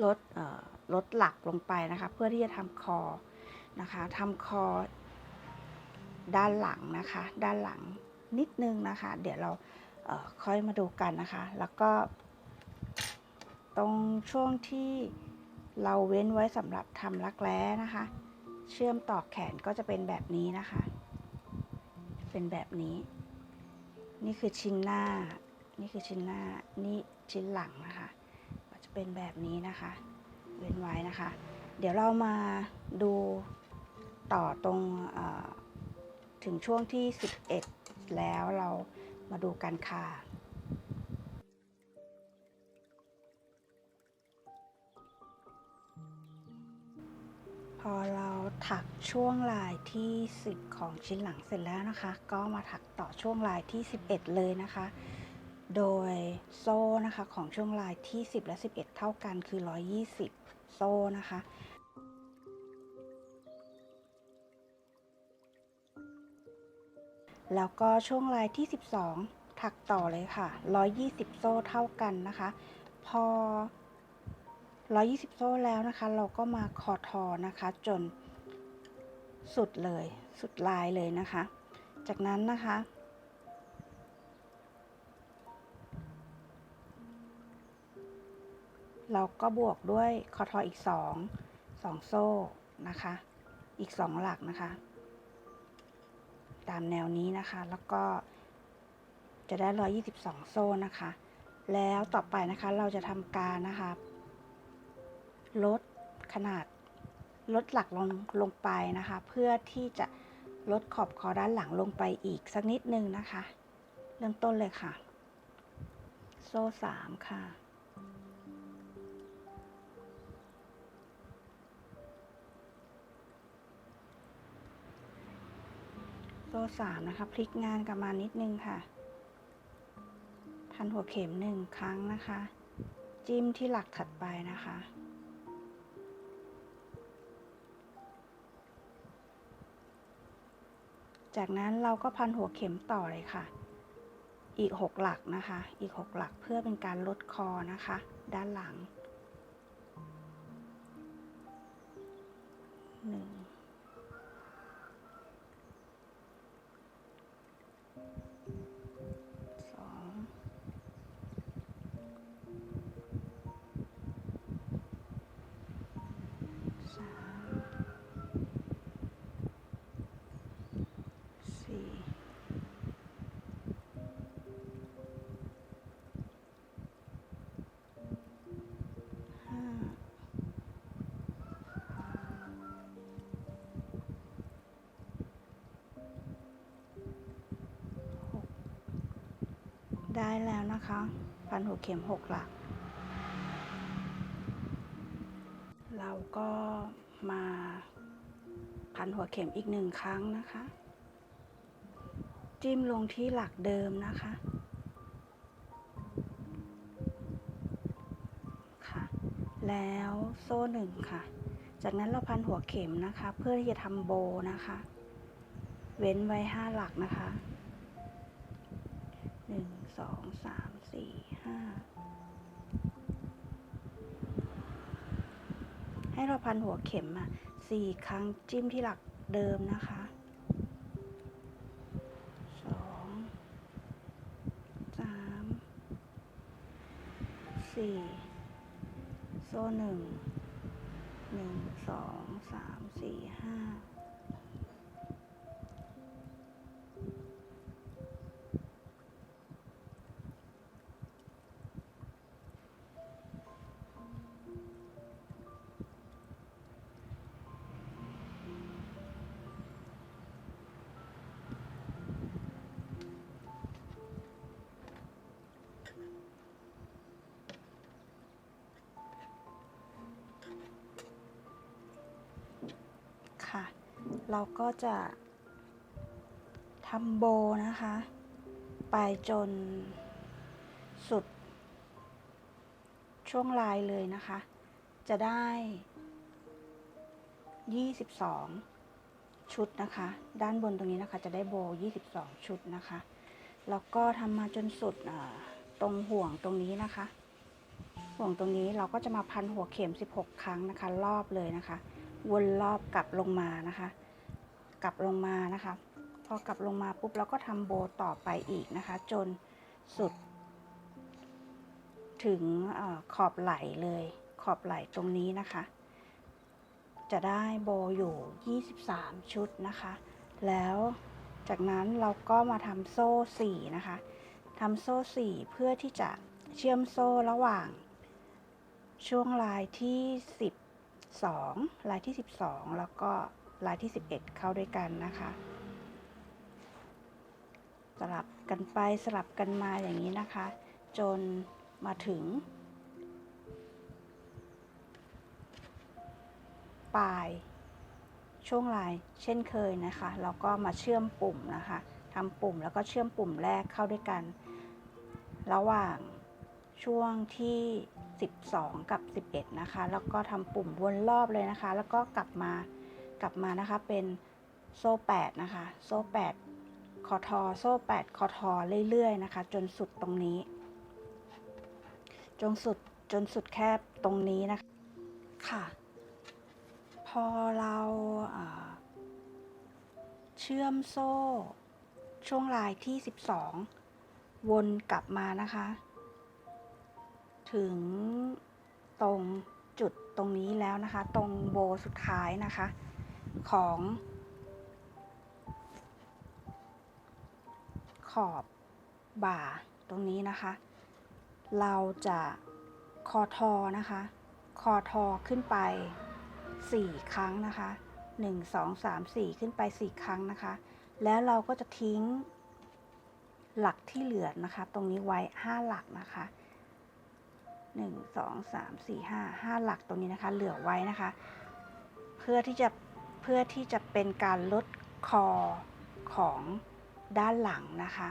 ลดลดหลักลงไปนะคะเพื่อที่จะทำคอนะคะทำคอด้านหลังนะคะด้านหลังนิดนึงนะคะเดี๋ยวเราค่อยมาดูกันนะคะแล้วก็ตรงช่วงที่เราเว้นไว้สำหรับทำรักแร้นะคะเชื่อมต่อแขนก็จะเป็นแบบนี้นะคะเป็นแบบนี้นี่คือชิ้นหน้านี่คือชิ้นหน้านี่ชิ้นหลังนะคะก็จะเป็นแบบนี้นะคะเว้นไว้นะคะเดี๋ยวเรามาดูต่อตรงถึงช่วงที่11แล้วเรามาดูกันค่ะพอเราถักช่วงลายที่10ของชิ้นหลังเสร็จแล้วนะคะก็มาถักต่อช่วงลายที่11เลยนะคะโดยโซ่นะคะของช่วงลายที่10และ11เท่ากันคือ120โซ่นะคะแล้วก็ช่วงลายที่12ถักต่อเลยค่ะ120โซ่เท่ากันนะคะพอ120โซ่แล้วนะคะเราก็มาคอทอนะคะจนสุดเลยสุดลายเลยนะคะจากนั้นนะคะเราก็บวกด้วยคอทออีก2โซ่นะคะอีก2หลักนะคะตามแนวนี้นะคะแล้วก็จะได้122โซ่นะคะแล้วต่อไปนะคะเราจะทำการนะคะลดขนาดลดหลักลงไปนะคะเพื่อที่จะลดขอบคอด้านหลังลงไปอีกสักนิดนึงนะคะเริ่มต้นเลยค่ะโซ่3ค่ะโซ่3นะคะพลิกงานกลับมานิดนึงค่ะพันหัวเข็ม1ครั้งนะคะจิ้มที่หลักถัดไปนะคะจากนั้นเราก็พันหัวเข็มต่อเลยค่ะอีก6หลักนะคะอีก6หลักเพื่อเป็นการลดคอนะคะด้านหลัง1 2 3 4 5 แล้วนะคะพันหัวเข็ม6 หลักเราก็มาพันหัวเข็มอีก1 ครั้งนะคะจิ้มลงที่หลักเดิมนะคะค่ะแล้วโซ่1ค่ะจากนั้นเราพันหัวเข็มนะคะเพื่อที่จะทำโบนะคะเว้นไว้5 หลักนะคะ1 2 3 4 5ให้เราพันหัวเข็ม4 ครั้งจิ้มที่หลักเดิมนะคะ2 3 4โซ่1 2 3 4 5ค่ะเราก็จะทำโบนะคะไปจนสุดช่วงลายเลยนะคะจะได้22 ชุดนะคะด้านบนตรงนี้นะคะจะได้โบ22 ชุดนะคะแล้วก็ทำมาจนสุดตรงห่วงตรงนี้นะคะห่วงตรงนี้เราก็จะมาพันหัวเข็ม16 ครั้งนะคะรอบเลยนะคะวนรอบกลับลงมานะคะกลับลงมานะคะพอกลับลงมาปุ๊บเราก็ทำโบต่อไปอีกนะคะจนสุดถึงขอบไหล่เลยขอบไหล่ตรงนี้นะคะจะได้โบอยู่23 ชุดนะคะแล้วจากนั้นเราก็มาทำโซ่4นะคะทำโซ่4เพื่อที่จะเชื่อมโซ่ระหว่างช่วงลายที่12ลายที่12แล้วก็ลายที่11เข้าด้วยกันนะคะสลับกันไปสลับกันมาอย่างนี้นะคะจนมาถึงปลายช่วงลายเช่นเคยนะคะเราก็มาเชื่อมปุ่มนะคะทำปุ่มแล้วก็เชื่อมปุ่มแรกเข้าด้วยกันระหว่างช่วงที่12กับ11นะคะแล้วก็ทำปุ่มวนรอบเลยนะคะแล้วก็กลับมานะคะเป็นโซ่8นะคะโซ่8คอทอโซ่8คอทอเรื่อยๆนะคะจนสุดตรงนี้จนสุดแคบตรงนี้นะคะค่ะพอเราเชื่อมโซ่ช่วงลายที่12วนกลับมานะคะถึงตรงจุดตรงนี้แล้วนะคะตรงโบสุดท้ายนะคะของขอบบ่าตรงนี้นะคะเราจะคอทอนะคะคอทอขึ้นไป4 ครั้งนะคะ1 2 3 4ขึ้นไป4 ครั้งนะคะแล้วเราก็จะทิ้งหลักที่เหลือนะคะตรงนี้ไว้5 หลักนะคะ1 2 3 4 5 หลักตรงนี้นะคะเหลือไว้นะคะเพื่อที่จะเป็นการลดคอของด้านหลังนะคะ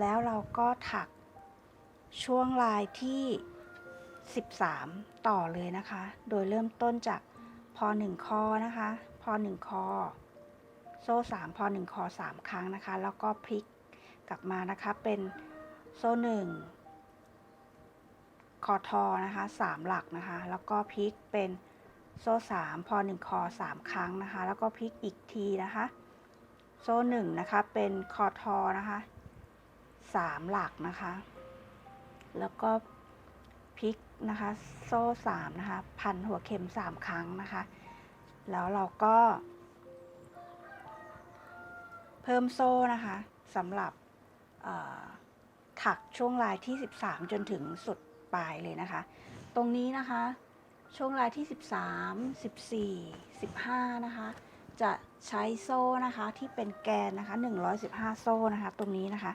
แล้วเราก็ถักช่วงลายที่13ต่อเลยนะคะโดยเริ่มต้นจากพอ1 คอนะคะพอ1 คอโซ่3พอ1 คอ3 ครั้งนะคะแล้วก็พลิกกลับมานะคะเป็นโซ่1คอทอนะคะ3 หลักนะคะแล้วก็พลิกเป็นโซ่3พอ1 คอ3 ครั้งนะคะแล้วก็พลิกอีกทีนะคะโซ่1นะคะเป็นคอทอนะคะ3 หลักนะคะแล้วก็พลิกนะคะโซ่3นะคะพันหัวเข็ม3 ครั้งนะคะแล้วเราก็เพิ่มโซ่นะคะสำหรับถักช่วงลายที่13จนถึงสุดปลายเลยนะคะตรงนี้นะคะช่วงลายที่13 14 15นะคะจะ ใช้โซ่นะคะที่เป็นแกนนะคะ115โซ่นะคะตรงนี้นะคะ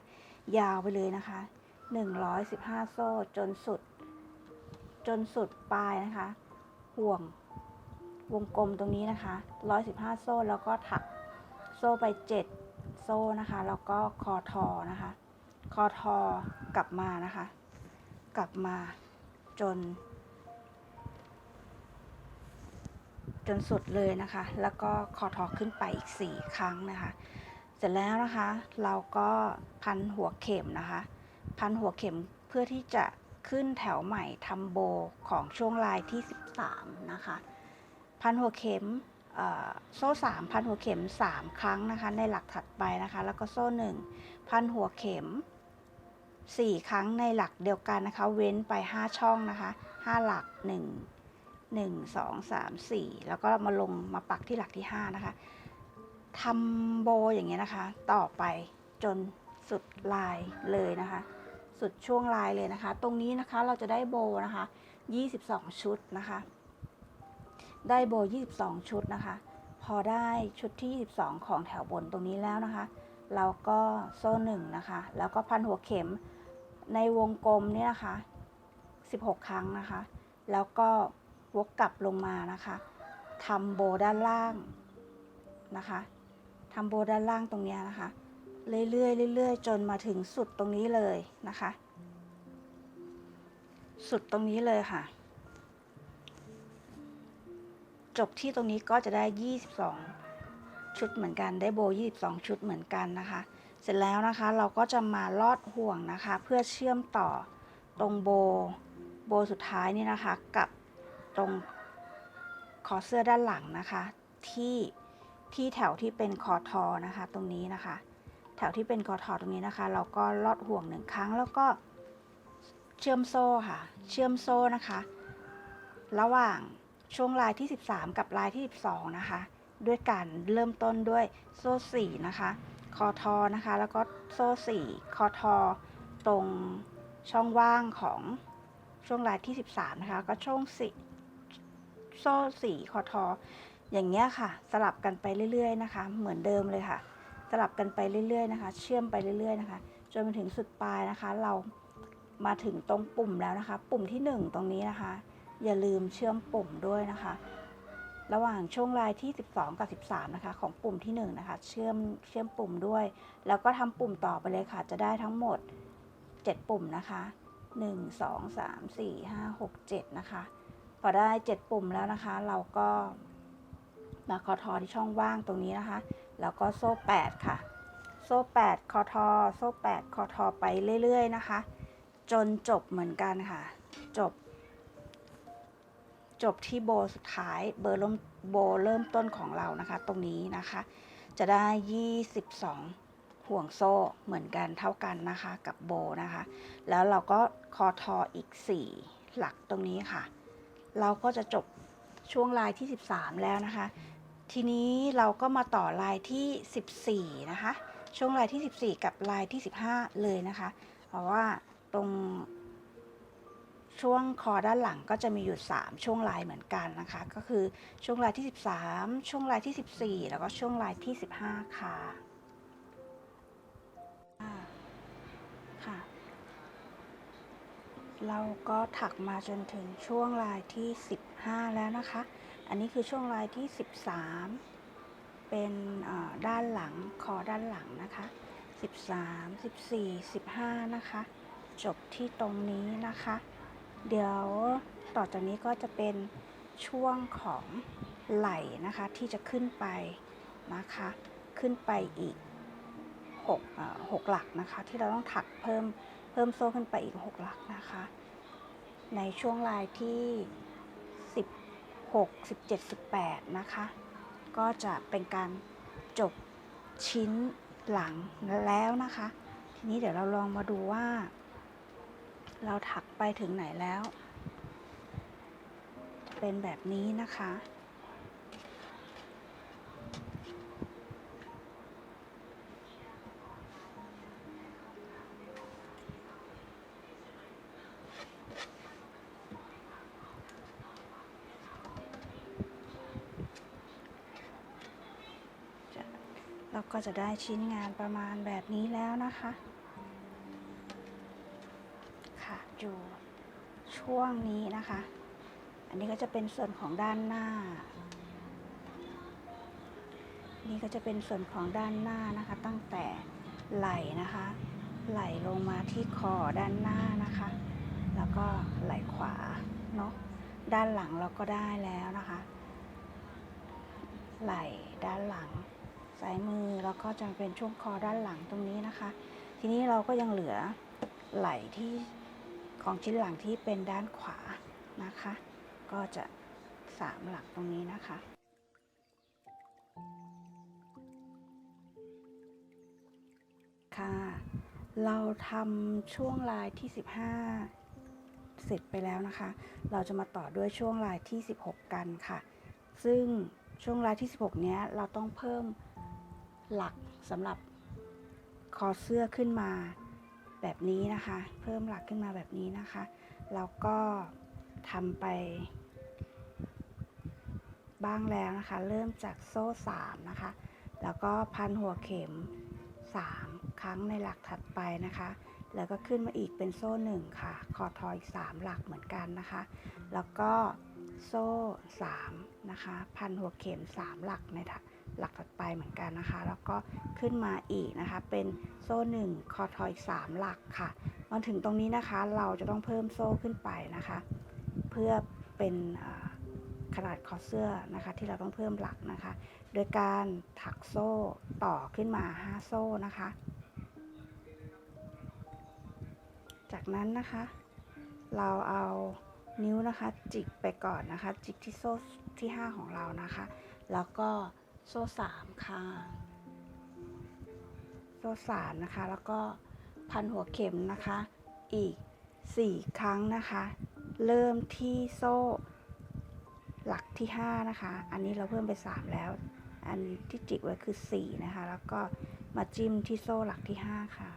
ยาวไปเลยนะคะ115โซ่จนสุดปลายนะคะห่วงวงกลมตรงนี้นะคะ115โซ่แล้วก็ถักโซ่ไป7โซ่นะคะแล้วก็คอทอนะคะคอทอกลับมานะคะกลับมาจนสุดเลยนะคะแล้วก็คอทอขึ้นไปอีก4ครั้งนะคะเสร็จแล้วนะคะเราก็พันหัวเข็มนะคะพันหัวเข็มเพื่อที่จะขึ้นแถวใหม่ทำโบของช่วงลายที่13นะคะพันหัวเข็มโซ่3พันหัวเข็ม3ครั้งนะคะในหลักถัดไปนะคะแล้วก็โซ่1พันหัวเข็ม4ครั้งในหลักเดียวกันนะคะเว้นไป5ช่องนะคะ5หลัก1 2 3 4แล้วก็มาปักที่หลักที่5นะคะทำโบอย่างเงี้ยนะคะต่อไปจนสุดลายเลยนะคะสุดช่วงลายเลยนะคะตรงนี้นะคะเราจะได้โบนะคะ22ชุดนะคะได้โบ22ชุดนะคะพอได้ชุดที่22ของแถวบนตรงนี้แล้วนะคะเราก็โซ่1นะคะแล้วก็พันหัวเข็มในวงกลมเนี่ยนะคะ16ครั้งนะคะแล้วก็วกกลับลงมานะคะทำโบด้านล่างนะคะทำโบด้านล่างตรงนี้นะคะเรื่อยๆจนมาถึงสุดตรงนี้เลยนะคะสุดตรงนี้เลยค่ะจบที่ตรงนี้ก็จะได้22ชุดเหมือนกันได้โบ22ชุดเหมือนกันนะคะเสร็จแล้วนะคะเราก็จะมาลอดห่วงนะคะเพื่อเชื่อมต่อตรงโบสุดท้ายนี่นะคะกับตรงคอเสื้อด้านหลังนะคะที่แถวที่เป็นคอทอนะคะตรงนี้นะคะแถวที่เป็นคอทอตรงนี้นะคะเราก็ลอดห่วง1ครั้งแล้วก็เชื่อมโซ่ค่ะเชื่อมโซ่นะคะระหว่างช่วงลายที่13กับลายที่12นะคะด้วยการเริ่มต้นด้วยโซ่4นะคะคอทอนะคะแล้วก็โซ่4คอทอตรงช่องว่างของช่วงลายที่13นะคะก็ช่อง4โซ่4คอทออย่างเงี้ยค่ะสลับกันไปเรื่อยๆนะคะเหมือนเดิมเลยค่ะสลับกันไปเรื่อยๆนะคะเชื่อมไปเรื่อยๆนะคะจนมาถึงสุดปลายนะคะเรามาถึงตรงปุ่มแล้วนะคะปุ่มที่1ตรงนี้นะคะอย่าลืมเชื่อมปุ่มด้วยนะคะระหว่างช่วงลายที่12กับ13นะคะของปุ่มที่1นะคะเชื่อมปุ่มด้วยแล้วก็ทำปุ่มต่อไปเลยค่ะจะได้ทั้งหมด7ปุ่มนะคะ1 2 3 4 5 6 7นะคะพอได้7ปุ่มแล้วนะคะเราก็มาคอทอที่ช่องว่างตรงนี้นะคะแล้วก็โซ่8ค่ะโซ่8คอทอโซ่8คอทอไปเรื่อยๆนะคะจนจบเหมือนกันค่ะจบที่โบสุดท้ายโบเริ่มต้นของเรานะคะตรงนี้นะคะจะได้22ห่วงโซ่เหมือนกันเท่ากันนะคะกับโบนะคะแล้วเราก็คอทออีก4หลักตรงนี้ค่ะเราก็จะจบช่วงลายที่13แล้วนะคะทีนี้เราก็มาต่อลายที่14นะคะช่วงลายที่14กับลายที่15เลยนะคะเพราะว่าตรงช่วงคอด้านหลังก็จะมีอยู่3ช่วงลายเหมือนกันนะคะก็คือช่วงลายที่13ช่วงลายที่14แล้วก็ช่วงลายที่15ค่ะค่ะเราก็ถักมาจนถึงช่วงลายที่15แล้วนะคะอันนี้คือช่วงลายที่13เป็นด้านหลังคอด้านหลังนะคะ13 14 15นะคะจบที่ตรงนี้นะคะเดี๋ยวต่อจากนี้ก็จะเป็นช่วงของไหล่นะคะที่จะขึ้นไปนะคะขึ้นไปอีก6หลักนะคะที่เราต้องถักเพิ่มโซ่ขึ้นไปอีก6หลักนะคะในช่วงลายที่16 17 18นะคะก็จะเป็นการจบชิ้นหลังแล้วนะคะทีนี้เดี๋ยวเราลองมาดูว่าเราถักไปถึงไหนแล้วจะเป็นแบบนี้นะคะ เราก็จะได้ชิ้นงานประมาณแบบนี้แล้วนะคะค่ะอยู่ช่วงนี้นะคะ อันนี้ก็จะเป็นส่วนของด้านหน้านี่ก็จะเป็นส่วนของด้านหน้านะคะตั้งแต่ไหล่นะคะไหล่ลงมาที่คอด้านหน้านะคะแล้วก็ไหล่ขวาเนาะด้านหลังเราก็ได้แล้วนะคะไหล่ด้านหลังซ้ายมือแล้วก็จะเป็นช่วงคอด้านหลังตรงนี้นะคะทีนี้เราก็ยังเหลือไหล่ที่ของชิ้นหลังที่เป็นด้านขวานะคะก็จะ3หลักตรงนี้นะคะค่ะเราทำช่วงลายที่15เสร็จไปแล้วนะคะเราจะมาต่อด้วยช่วงลายที่16กันค่ะซึ่งช่วงลายที่16เนี้ยเราต้องเพิ่มหลักสำหรับคอเสื้อขึ้นมาแบบนี้นะคะเพิ่มหลักขึ้นมาแบบนี้นะคะแล้วก็ทำไปบ้างแล้วนะคะเริ่มจากโซ่3นะคะแล้วก็พันหัวเข็ม3ครั้งในหลักถัดไปนะคะแล้วก็ขึ้นมาอีกเป็นโซ่1ค่ะคอทออีก3หลักเหมือนกันนะคะแล้วก็โซ่3นะคะพันหัวเข็ม3หลักในหลักถัดไปเหมือนกันนะคะแล้วก็ขึ้นมาอีกนะคะเป็นโซ่1คอทออีก3หลักค่ะมาถึงตรงนี้นะคะเราจะต้องเพิ่มโซ่ขึ้นไปนะคะเพื่อเป็นขนาดคอเสื้อนะคะที่เราต้องเพิ่มหลักนะคะโดยการถักโซ่ต่อขึ้นมา5โซ่นะคะจากนั้นนะคะเราเอานิ้วนะคะจิกไปก่อนนะคะจิกที่โซ่ที่5ของเรานะคะแล้วก็โซ่3ค่ะโซ่3นะคะแล้วก็พันหัวเข็มนะคะอีก4ครั้งนะคะเริ่มที่โซ่หลักที่5นะคะอันนี้เราเพิ่มไป3แล้วอันที่จิกไว้คือ4นะคะแล้วก็มาจิ้มที่โซ่หลักที่5ค่ะ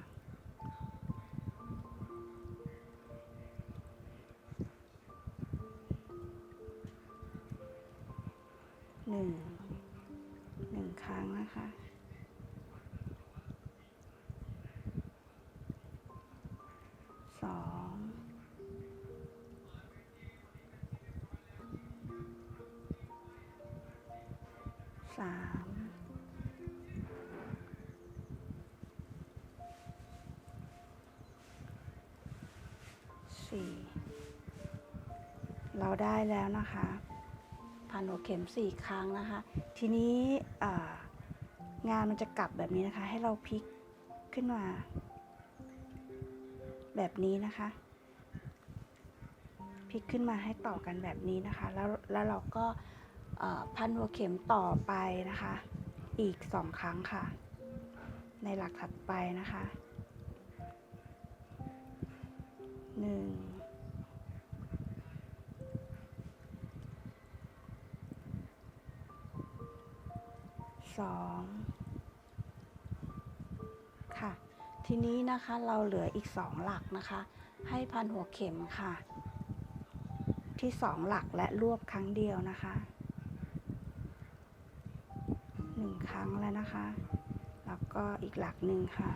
1ครั้งนะคะ2 3 4เราได้แล้วนะคะพันหัวเข็ม4ครั้งนะคะทีนี้งานมันจะกลับแบบนี้นะคะให้เราพลิกขึ้นมาแบบนี้นะคะพลิกขึ้นมาให้ต่อกันแบบนี้นะคะแล้วเราก็พันหัวเข็มต่อไปนะคะอีก2ครั้งค่ะในหลักถัดไปนะคะ2ค่ะทีนี้นะคะเราเหลืออีก2หลักนะคะให้พันหัวเข็มค่ะที่2หลักและรวบครั้งเดียวนะคะ1ครั้งแล้วนะคะแล้วก็อีกหลักหนึ่งค่ะ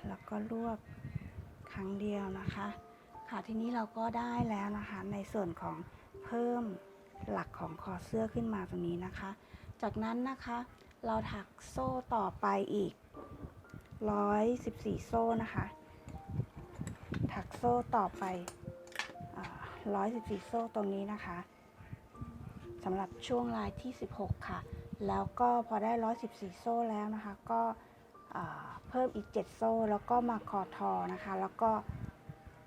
แล้วก็รวบครั้งเดียวนะคะค่ะทีนี้เราก็ได้แล้วนะคะในส่วนของเพิ่มหลักของคอเสื้อขึ้นมาตรงนี้นะคะจากนั้นนะคะเราถักโซ่ต่อไปอีก114โซ่นะคะถักโซ่ต่อไป114โซ่ตรงนี้นะคะสำหรับช่วงลายที่16ค่ะแล้วก็พอได้114โซ่แล้วนะคะก็เพิ่มอีก7โซ่แล้วก็มาคอทอนะคะแล้วก็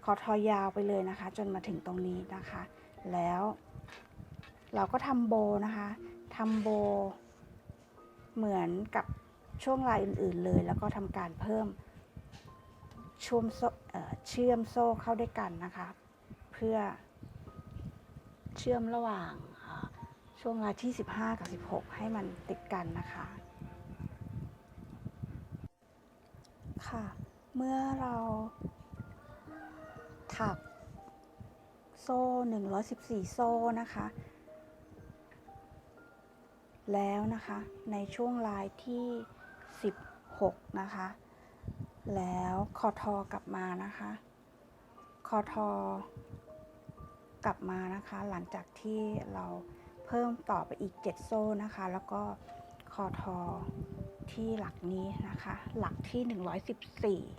คอทอยาวไปเลยนะคะจนมาถึงตรงนี้นะคะแล้วเราก็ทำโบนะคะทำโบเหมือนกับช่วงลายอื่นๆเลยแล้วก็ทำการเพิ่มเชื่อมโซ่เข้าด้วยกันนะคะเพื่อเชื่อมระหว่างช่วงลายที่15กับ16ให้มันติดกันนะคะ เมื่อเราถักโซ่114โซ่นะคะแล้วนะคะในช่วงลายที่16นะคะแล้วคอทอกลับมานะคะคอทอกลับมานะคะหลังจากที่เราเพิ่มต่อไปอีก7โซ่นะคะแล้วก็คอทอที่หลักนี้นะคะหลักที่114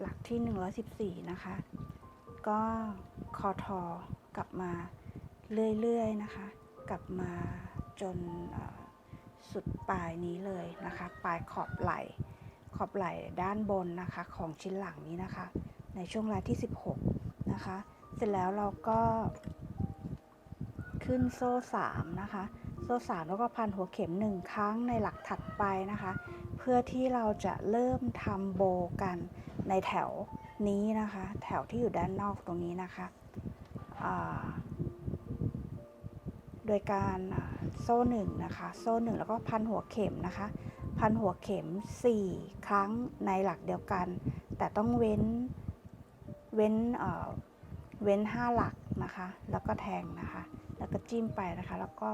หลักที่114นะคะก็คอทอกลับมาเรื่อยๆนะคะกลับมาจนสุดปลายนี้เลยนะคะปลายขอบไหล่ด้านบนนะคะของชิ้นหลังนี้นะคะในช่วงลายที่16นะคะเสร็จแล้วเราก็ขึ้นโซ่3นะคะโซ่3แล้วก็พันหัวเข็ม1ครั้งในหลักถัดไปนะคะเพื่อที่เราจะเริ่มทำโบกันในแถวนี้นะคะแถวที่อยู่ด้านนอกตรงนี้นะคะโดยการโซ่1นะคะโซ่1แล้วก็พันหัวเข็มนะคะพันหัวเข็ม4ครั้งในหลักเดียวกันแต่ต้องเว้น5หลักนะคะแล้วก็แทงนะคะแล้วก็จิ้มไปนะคะแล้วก็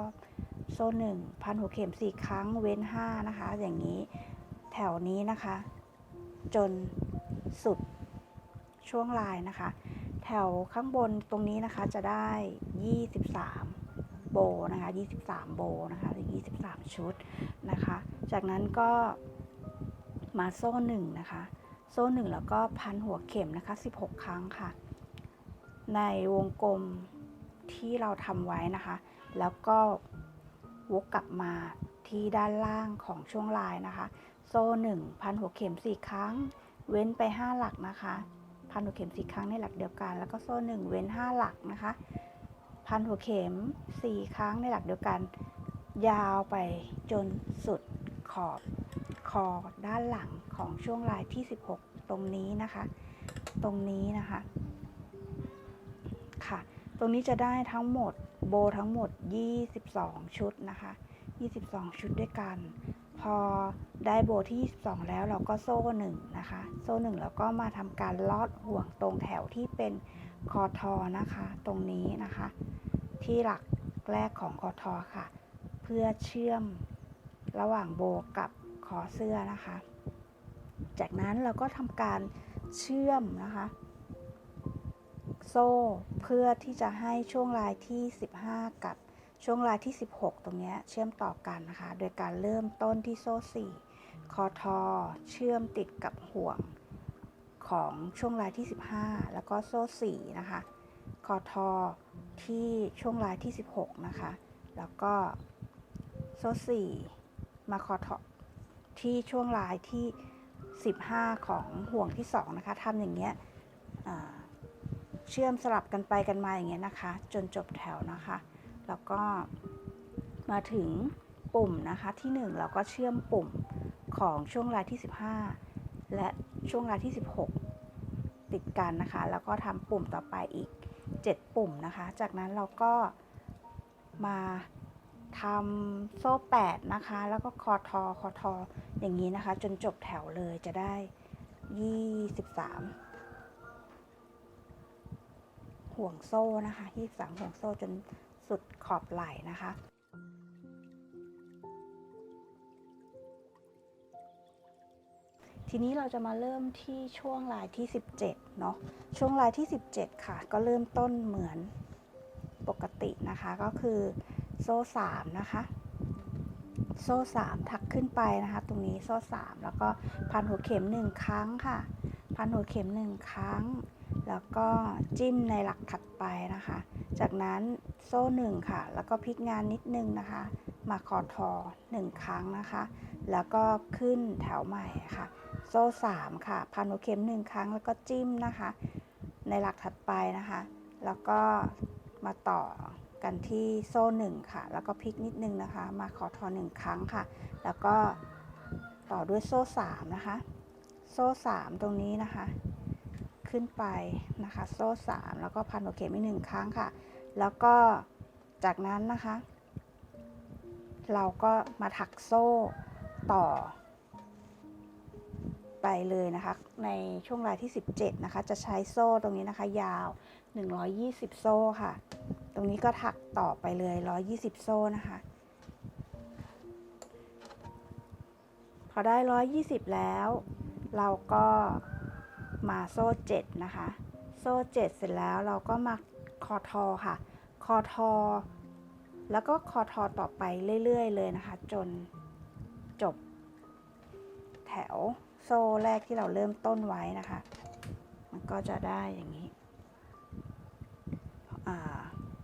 โซ่1พันหัวเข็ม4ครั้งเว้น5นะคะอย่างนี้แถวนี้นะคะจนสุดช่วงลายนะคะแถวข้างบนตรงนี้นะคะจะได้23โบนะคะ23โบนะคะหรือ23ชุดนะคะจากนั้นก็มาโซ่1นะคะโซ่1แล้วก็พันหัวเข็มนะคะ16ครั้งค่ะในวงกลมที่เราทำไว้นะคะแล้วก็วกกลับมาที่ด้านล่างของช่วงลายนะคะโซ่1พันหัวเข็ม4ครั้งเว้นไป5หลักนะคะพันหัวเข็ม4ครั้งในหลักเดียวกันแล้วก็โซ่1เว้น5หลักนะคะพันหัวเข็ม4ครั้งในหลักเดียวกันยาวไปจนสุดขอบคอด้านหลังของช่วงลายที่16ตรงนี้นะคะตรงนี้นะคะค่ะตรงนี้จะได้ทั้งหมดโบทั้งหมด22ชุดนะคะ22ชุดด้วยกันพอได้โบที่22แล้วเราก็โซ่1นะคะโซ่1แล้วก็มาทำการลอดห่วงตรงแถวที่เป็นคอทอนะคะตรงนี้นะคะที่หลักแรกของคอทอค่ะเพื่อเชื่อมระหว่างโบกับคอเสื้อนะคะจากนั้นเราก็ทำการเชื่อมนะคะโซ่เพื่อที่จะให้ช่วงลายที่15กับช่วงลายที่16ตรงนี้เชื่อมต่อกันนะคะโดยการเริ่มต้นที่โซ่4คอทอเชื่อมติดกับห่วงของช่วงลายที่15แล้วก็โซ่4นะคะคอทอที่ช่วงลายที่16นะคะแล้วก็โซ่4มาคอทอที่ช่วงลายที่15ของห่วงที่2นะคะทำอย่างเงี้ยเชื่อมสลับกันไปกันมาอย่างเงี้ยนะคะจนจบแถวนะคะแล้วก็มาถึงปุ่มนะคะที่1เราก็เชื่อมปุ่มของช่วงลายที่15และช่วงลายที่16ติดกันนะคะแล้วก็ทำปุ่มต่อไปอีก7ปุ่มนะคะจากนั้นเราก็มาทำโซ่8นะคะแล้วก็คอทออย่างนี้นะคะจนจบแถวเลยจะได้23ห่วงโซ่นะคะ23ห่วงโซ่จนสุดขอบไหล่นะคะทีนี้เราจะมาเริ่มที่ช่วงลายที่17เนาะช่วงลายที่17ค่ะก็เริ่มต้นเหมือนปกตินะคะก็คือโซ่3นะคะโซ่3ถักขึ้นไปนะคะตรงนี้โซ่3แล้วก็พันหัวเข็ม1ครั้งค่ะพันหัวเข็ม1ครั้งแล้วก็จิ้มในหลักถัดไปนะคะจากนั้นโซ่1ค่ะแล้วก็พลิกงานนิดนึงนะคะมาคอทอ1ครั้งนะคะแล้วก็ขึ้นแถวใหม่ค่ะโซ่3ค่ะพันหัวเข็ม1ครั้งแล้วก็จิ้มนะคะในหลักถัดไปนะคะแล้วก็มาต่อกันที่โซ่1ค่ะแล้วก็พลิกนิดนึงนะคะมาคอทอ1ครั้งค่ะแล้วก็ต่อด้วยโซ่3นะคะโซ่3ตรงนี้นะคะขึ้นไปนะคะโซ่3แล้วก็พันหัวเข็มอีก1ครั้งค่ะแล้วก็จากนั้นนะคะเราก็มาถักโซ่ต่อ ไปเลยนะคะในช่วงรายที่17นะคะจะใช้โซ่ตรงนี้นะคะยาว120โซ่ค่ะตรงนี้ก็ถักต่อไปเลย120โซ่นะคะพอได้120แล้วเราก็มาโซ่7นะคะโซ่7เสร็จแล้วเราก็มาคอทอค่ะคอทอแล้วก็คอทอต่อไปเรื่อยๆเลยนะคะจนจบแถวโซ่แรกที่เราเริ่มต้นไว้นะคะมันก็จะได้อย่างนี้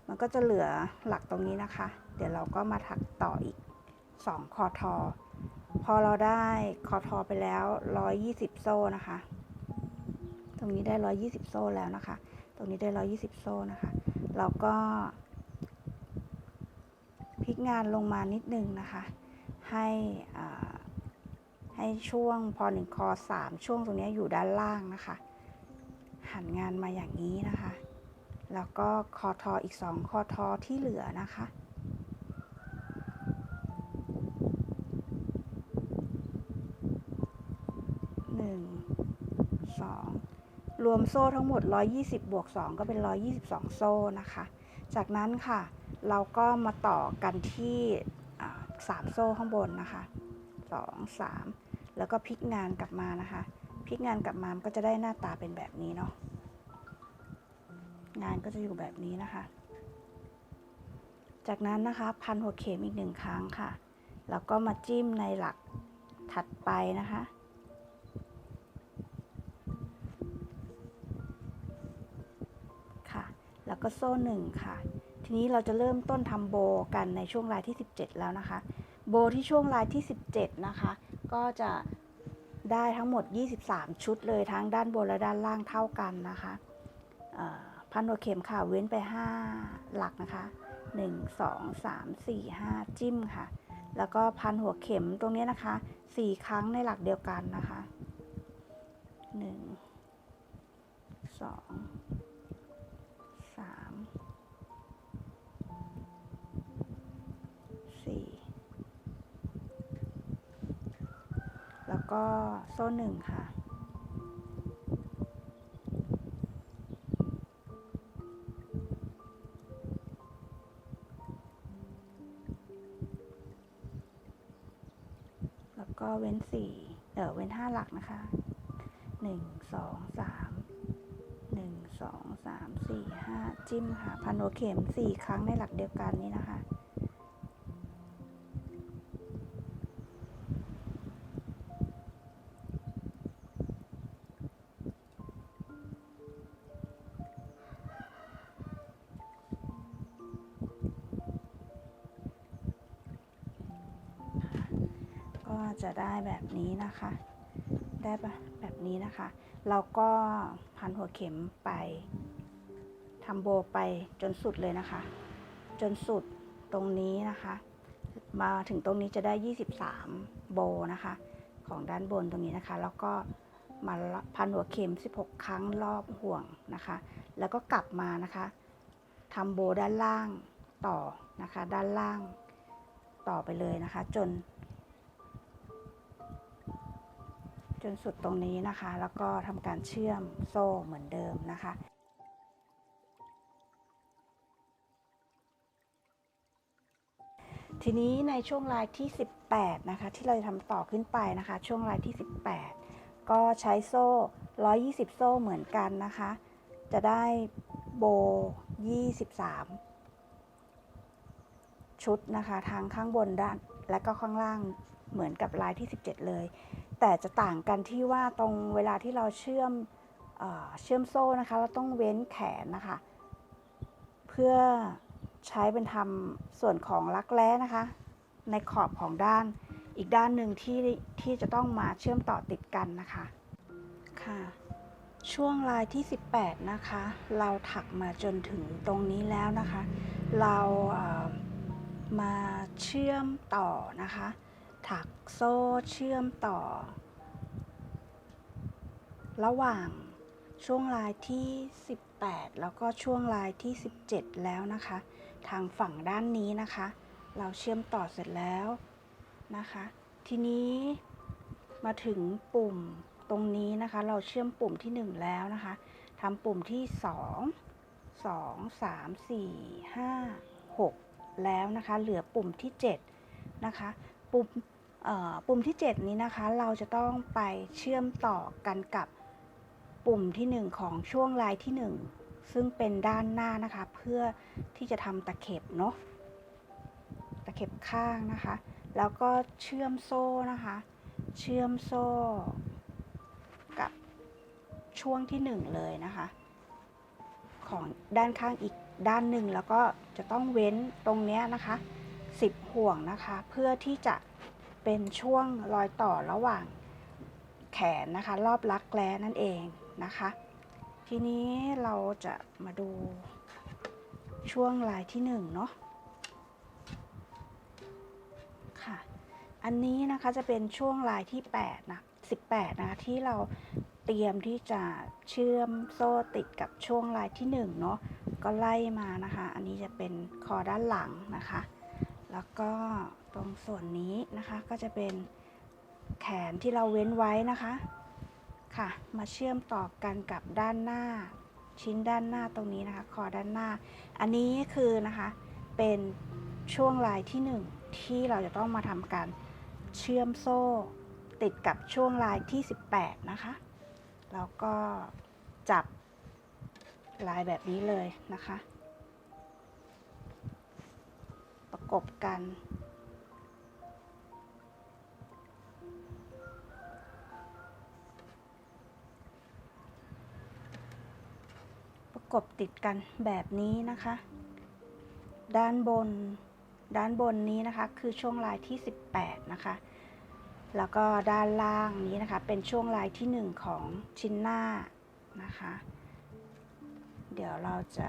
มันก็จะเหลือหลักตรงนี้นะคะเดี๋ยวเราก็มาถักต่ออีก2คอทอพอเราได้คอทอไปแล้ว120โซ่นะคะตรงนี้ได้120โซ่แล้วนะคะตรงนี้ได้120โซ่นะคะเราก็พลิกงานลงมานิดนึงนะคะให้ช่วงพอ1คอ3ช่วงตรงนี้อยู่ด้านล่างนะคะหันงานมาอย่างนี้นะคะแล้วก็คอทออีก2คอทอที่เหลือนะคะ1 2รวมโซ่ทั้งหมด120บวก2ก็เป็น122โซ่นะคะจากนั้นค่ะเราก็มาต่อกันที่3โซ่ข้างบนนะคะ2 3แล้วก็พลิกงานกลับมานะคะพลิกงานกลับมาก็จะได้หน้าตาเป็นแบบนี้เนาะงานก็จะอยู่แบบนี้นะคะจากนั้นนะคะพันหัวเข็มอีก1ครั้งค่ะแล้วก็มาจิ้มในหลักถัดไปนะคะค่ะแล้วก็โซ่1ค่ะทีนี้เราจะเริ่มต้นทำโบกันในช่วงรายที่17แล้วนะคะโบที่ช่วงรายที่17นะคะก็จะได้ทั้งหมด23ชุดเลยทั้งด้านบนและด้านล่างเท่ากันนะคะพันหัวเข็มค่ะเว้นไป5หลักนะคะ1 2 3 4 5จิ้มค่ะแล้วก็พันหัวเข็มตรงนี้นะคะ4ครั้งในหลักเดียวกันนะคะ1 2 3 4แล้วก็โซ่1ค่ะแล้วก็เว้นเว้น5หลักนะคะ1 2 3 1 2 3 4 5จิ้มค่ะพันหัวเข็ม4ครั้งในหลักเดียวกันนี้นะคะก็จะได้แบบนี้นะคะได้แบบนี้นะคะเราก็พันหัวเข็มไปทำโบไปจนสุดเลยนะคะจนสุดตรงนี้นะคะมาถึงตรงนี้จะได้23โบนะคะของด้านบนตรงนี้นะคะแล้วก็มาพันหัวเข็ม16ครั้งรอบห่วงนะคะแล้วก็กลับมานะคะทำโบด้านล่างต่อนะคะด้านล่างต่อไปเลยนะคะจนสุดตรงนี้นะคะแล้วก็ทำการเชื่อมโซ่เหมือนเดิมนะคะทีนี้ในช่วงรายที่18นะคะที่เราจะทำต่อขึ้นไปนะคะช่วงรายที่18ก็ใช้โซ่120โซ่เหมือนกันนะคะจะได้โบ23ชุดนะคะทั้งข้างบนด้านและก็ข้างล่างเหมือนกับรายที่17เลยแต่จะต่างกันที่ว่าตรงเวลาที่เราเชื่อมโซ่นะคะเราต้องเว้นแขนนะคะเพื่อใช้เป็นทำส่วนของรักแร้นะคะในขอบของด้านอีกด้านหนึ่งที่จะต้องมาเชื่อมต่อติดกันนะคะค่ะช่วงรายที่18นะคะเราถักมาจนถึงตรงนี้แล้วนะคะเรามาเชื่อมต่อนะคะถักโซ่เชื่อมต่อระหว่างช่วงรายที่18แล้วก็ช่วงรายที่17แล้วนะคะทางฝั่งด้านนี้นะคะเราเชื่อมต่อเสร็จแล้วนะคะทีนี้มาถึงปุ่ม ตรงนี้นะคะเราเชื่อมปุ่มที่1แล้วนะคะทำปุ่มที่2 3 4 5 6แล้วนะคะเหลือปุ่มที่7นะคะปุ่มที่7นี้นะคะเราจะต้องไปเชื่อมต่อกันกับปุ่มที่1ของช่วงลายที่1ซึ่งเป็นด้านหน้านะคะเพื่อที่จะทำตะเข็บเนาะตะเข็บข้างนะคะแล้วก็เชื่อมโซ่นะคะเชื่อมโซ่กับช่วงที่1เลยนะคะของด้านข้างอีกด้านหนึ่งแล้วก็จะต้องเว้นตรงนี้นะคะ10ห่วงนะคะเพื่อที่จะเป็นช่วงรอยต่อระหว่างแขนนะคะรอบรักแร้นั่นเองนะคะทีนี้เราจะมาดูช่วงลายที่1เนาะค่ะอันนี้นะคะจะเป็นช่วงลายที่8นะ18นะที่เราเตรียมที่จะเชื่อมโซ่ติดกับช่วงลายที่1เนาะก็ไล่มานะคะอันนี้จะเป็นคอด้านหลังนะคะแล้วก็ตรงส่วนนี้นะคะก็จะเป็นแขนที่เราเว้นไว้นะคะค่ะมาเชื่อมต่อกันกับด้านหน้าชิ้นด้านหน้าตรงนี้นะคะคอด้านหน้าอันนี้คือนะคะเป็นช่วงลายที่1ที่เราจะต้องมาทำการเชื่อมโซ่ติดกับช่วงลายที่18นะคะแล้วก็จับลายแบบนี้เลยนะคะประกบกันประกบติดกันแบบนี้นะคะด้านบนนี้นะคะคือช่วงลายที่18นะคะแล้วก็ด้านล่างนี้นะคะเป็นช่วงลายที่1ของชิ้นหน้านะคะเดี๋ยวเราจะ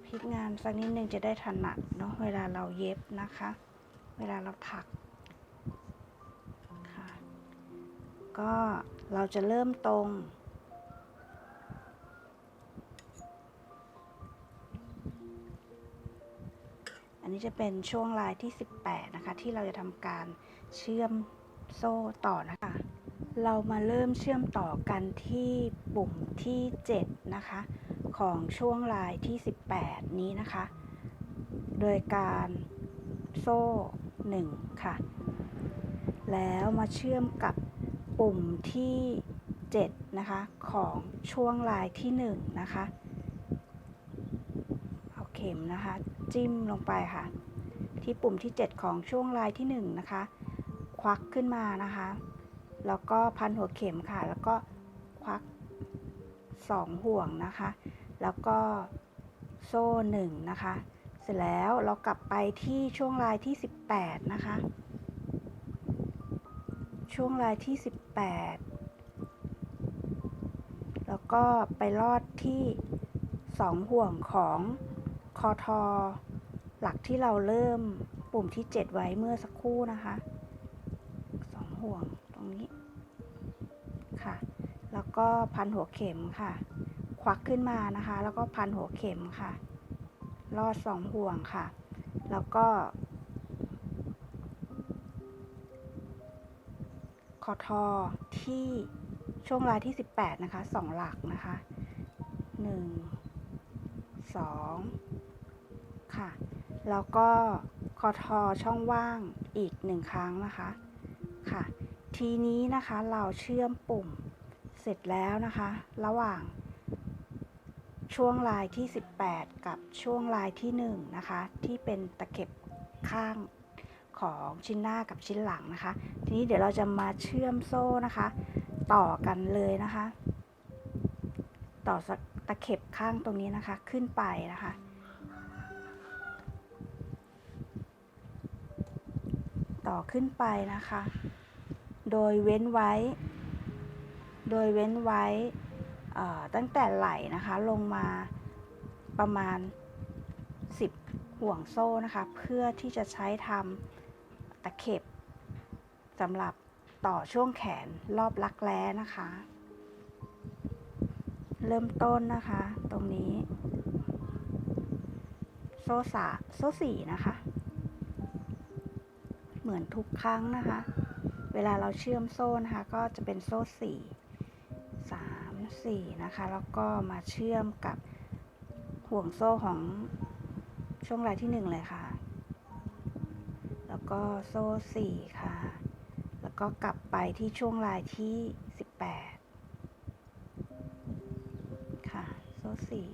พลิกงานสักนิดนึงจะได้ถนัดเนาะเวลาเราเย็บนะคะเวลาเราถักค่ะก็เราจะเริ่มตรงอันนี้จะเป็นช่วงลายที่18นะคะที่เราจะทำการเชื่อมโซ่ต่อนะคะเรามาเริ่มเชื่อมต่อกันที่ปุ่มที่7นะคะของช่วงลายที่18นี้นะคะโดยการโซ่1ค่ะแล้วมาเชื่อมกับปุ่มที่7นะคะของช่วงลายที่1นะคะเอาเข็มนะคะจิ้มลงไปค่ะที่ปุ่มที่7ของช่วงลายที่1นะคะควักขึ้นมานะคะแล้วก็พันหัวเข็มค่ะแล้วก็ควัก2ห่วงนะคะแล้วก็โซ่1นะคะเสร็จแล้วเรากลับไปที่ช่วงลายที่18นะคะช่วงลายที่18แล้วก็ไปลอดที่2ห่วงของคอทอหลักที่เราเริ่มปุ่มที่7ไว้เมื่อสักครู่นะคะ2ห่วงตรงนี้ค่ะแล้วก็พันหัวเข็มค่ะควักขึ้นมานะคะแล้วก็พันหัวเข็มค่ะลอด2ห่วงค่ะแล้วก็คอทอที่ช่วงลายที่18นะคะ2หลักนะคะ1 2ค่ะแล้วก็คอทอช่องว่างอีก1ครั้งนะคะค่ะทีนี้นะคะเราเชื่อมปุ่มเสร็จแล้วนะคะระหว่างช่วงลายที่18กับช่วงลายที่1นะคะที่เป็นตะเข็บข้างของชิ้นหน้ากับชิ้นหลังนะคะทีนี้เดี๋ยวเราจะมาเชื่อมโซ่นะคะต่อกันเลยนะคะต่อตะเข็บข้างตรงนี้นะคะขึ้นไปนะคะต่อขึ้นไปนะคะโดยเว้นไว้ตั้งแต่ไหล่นะคะลงมาประมาณ10ห่วงโซ่นะคะเพื่อที่จะใช้ทำตะเข็บสำหรับต่อช่วงแขนรอบรักแร้นะคะเริ่มต้นนะคะตรงนี้โซ่4นะคะเหมือนทุกครั้งนะคะเว เวลาเราเชื่อมโซ่นะคะก็จะเป็นโซ่4 3 4นะคะแล้วก็มาเชื่อมกับห่วงโซ่ของช่วงรายที่1เลยค่ะแล้วก็โซ่4ค่ะแล้วก็กลับไปที่ช่วงรายที่18ค่ะโซ่4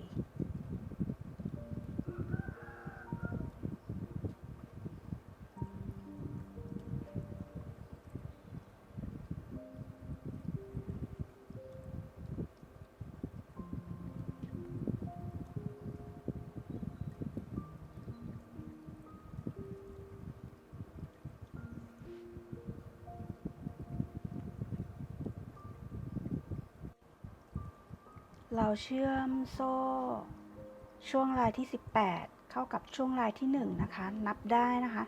เราเชื่อมโซ่ช่วงรายที่18เข้ากับช่วงรายที่1นะคะนับได้นะคะ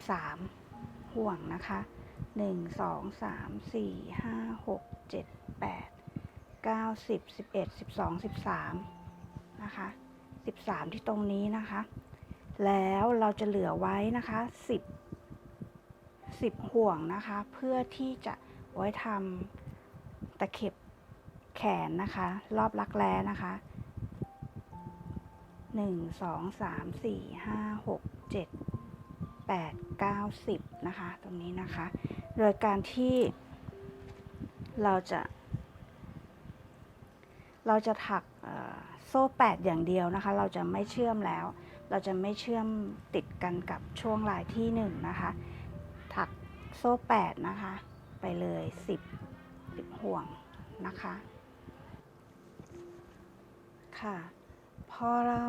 13ห่วงนะคะ1 2 3 4 5 6 7 8 9 10 11 12 13นะคะ13ที่ตรงนี้นะคะแล้วเราจะเหลือไว้นะคะ10ห่วงนะคะเพื่อที่จะไว้ทำตะเข็บแขนนะคะรอบรักแร้นะคะ1 2 3 4 5 6 7 8 9 10นะคะตรงนี้นะคะโดยการที่เราจะถักโซ่8อย่างเดียวนะคะเราจะไม่เชื่อมแล้วเราจะไม่เชื่อมติดกันกับช่วงรายที่1นะคะถักโซ่8นะคะไปเลย10ห่วงนะคะค่ะพอเรา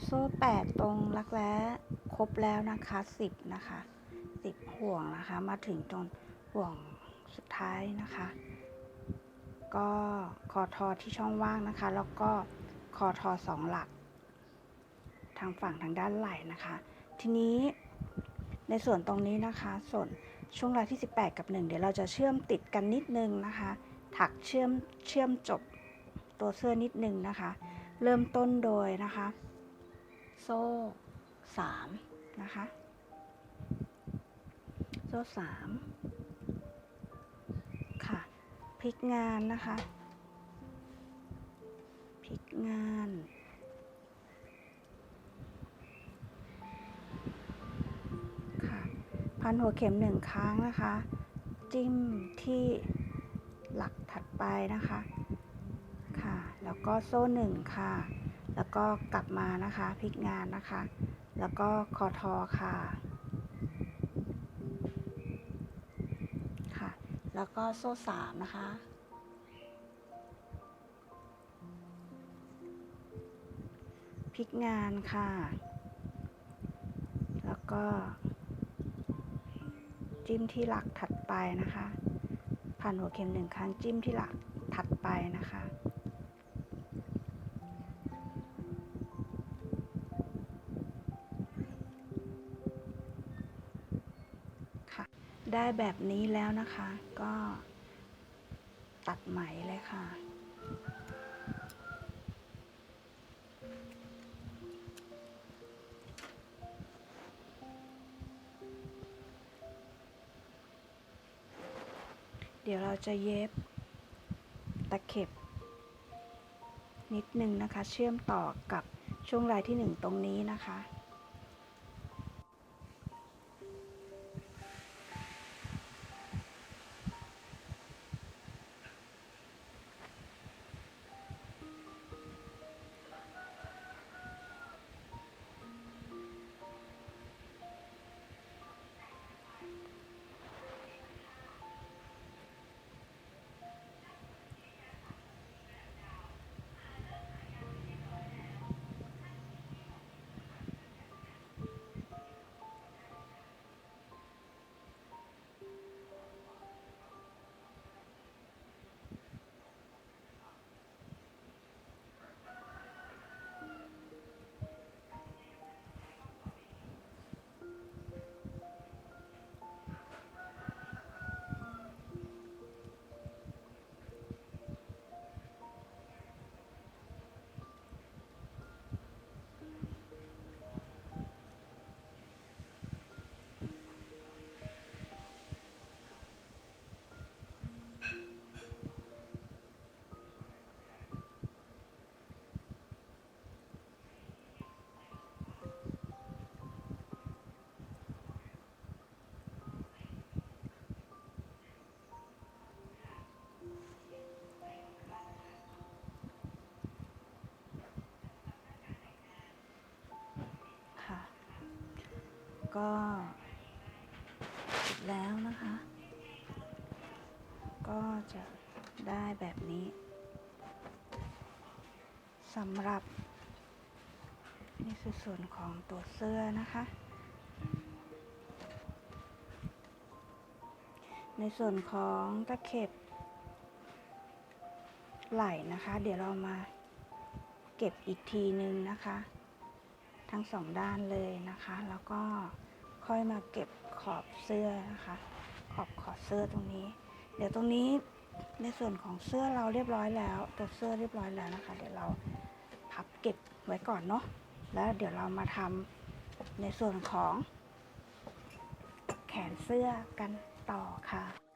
โซ่8ตรงรักแร้ครบแล้วนะคะ10นะคะ10ห่วงนะคะมาถึงตรงห่วงสุดท้ายนะคะก็คอทอที่ช่องว่างนะคะแล้วก็คอทอ2หลักทางฝั่งทางด้านไหล่นะคะทีนี้ในส่วนตรงนี้นะคะส่วนช่วงรายที่18กับ1เดี๋ยวเราจะเชื่อมติดกันนิดนึงนะคะถักเชื่อมจบตัวเสื้อนิดนึงนะคะเริ่มต้นโดยนะคะโซ่3นะคะโซ่3ค่ะพลิกงานนะคะพลิกงานค่ะพันหัวเข็ม1ครั้งนะคะจิ้มที่หลักถัดไปนะคะค่ะแล้วก็โซ่1ค่ะแล้วก็กลับมานะคะพลิกงานนะคะแล้วก็คอทอค่ะค่ะแล้วก็โซ่3นะคะพลิกงานค่ะแล้วก็จิ้มที่หลักถัดไปนะคะพันหัวเข็ม1ครั้งจิ้มที่หลักถัดไปนะคะค่ะได้แบบนี้แล้วนะคะก็ตัดไหมเลยค่ะเดี๋ยวเราจะเย็บตะเข็บนิดนึงนะคะเชื่อมต่อกับช่วงรายที่1ตรงนี้นะคะ ก็เสร็จแล้วนะคะ ก็จะได้แบบนี้สำหรับนี่คือส่วนของตัวเสื้อนะคะ ในส่วนของตะเข็บไหล่นะคะ เดี๋ยวเรามาเก็บอีกทีนึงนะคะ ทั้งสองด้านเลยนะคะ แล้วก็ค่อยมาเก็บขอบเสื้อนะคะ ขอบเสื้อตรงนี้ เดี๋ยวตรงนี้ในส่วนของเสื้อเราเรียบร้อยแล้ว ตัวเสื้อเรียบร้อยแล้วนะคะ เดี๋ยวเราพับเก็บไว้ก่อนเนาะ แล้วเดี๋ยวเรามาทำในส่วนของแขนเสื้อกันต่อค่ะ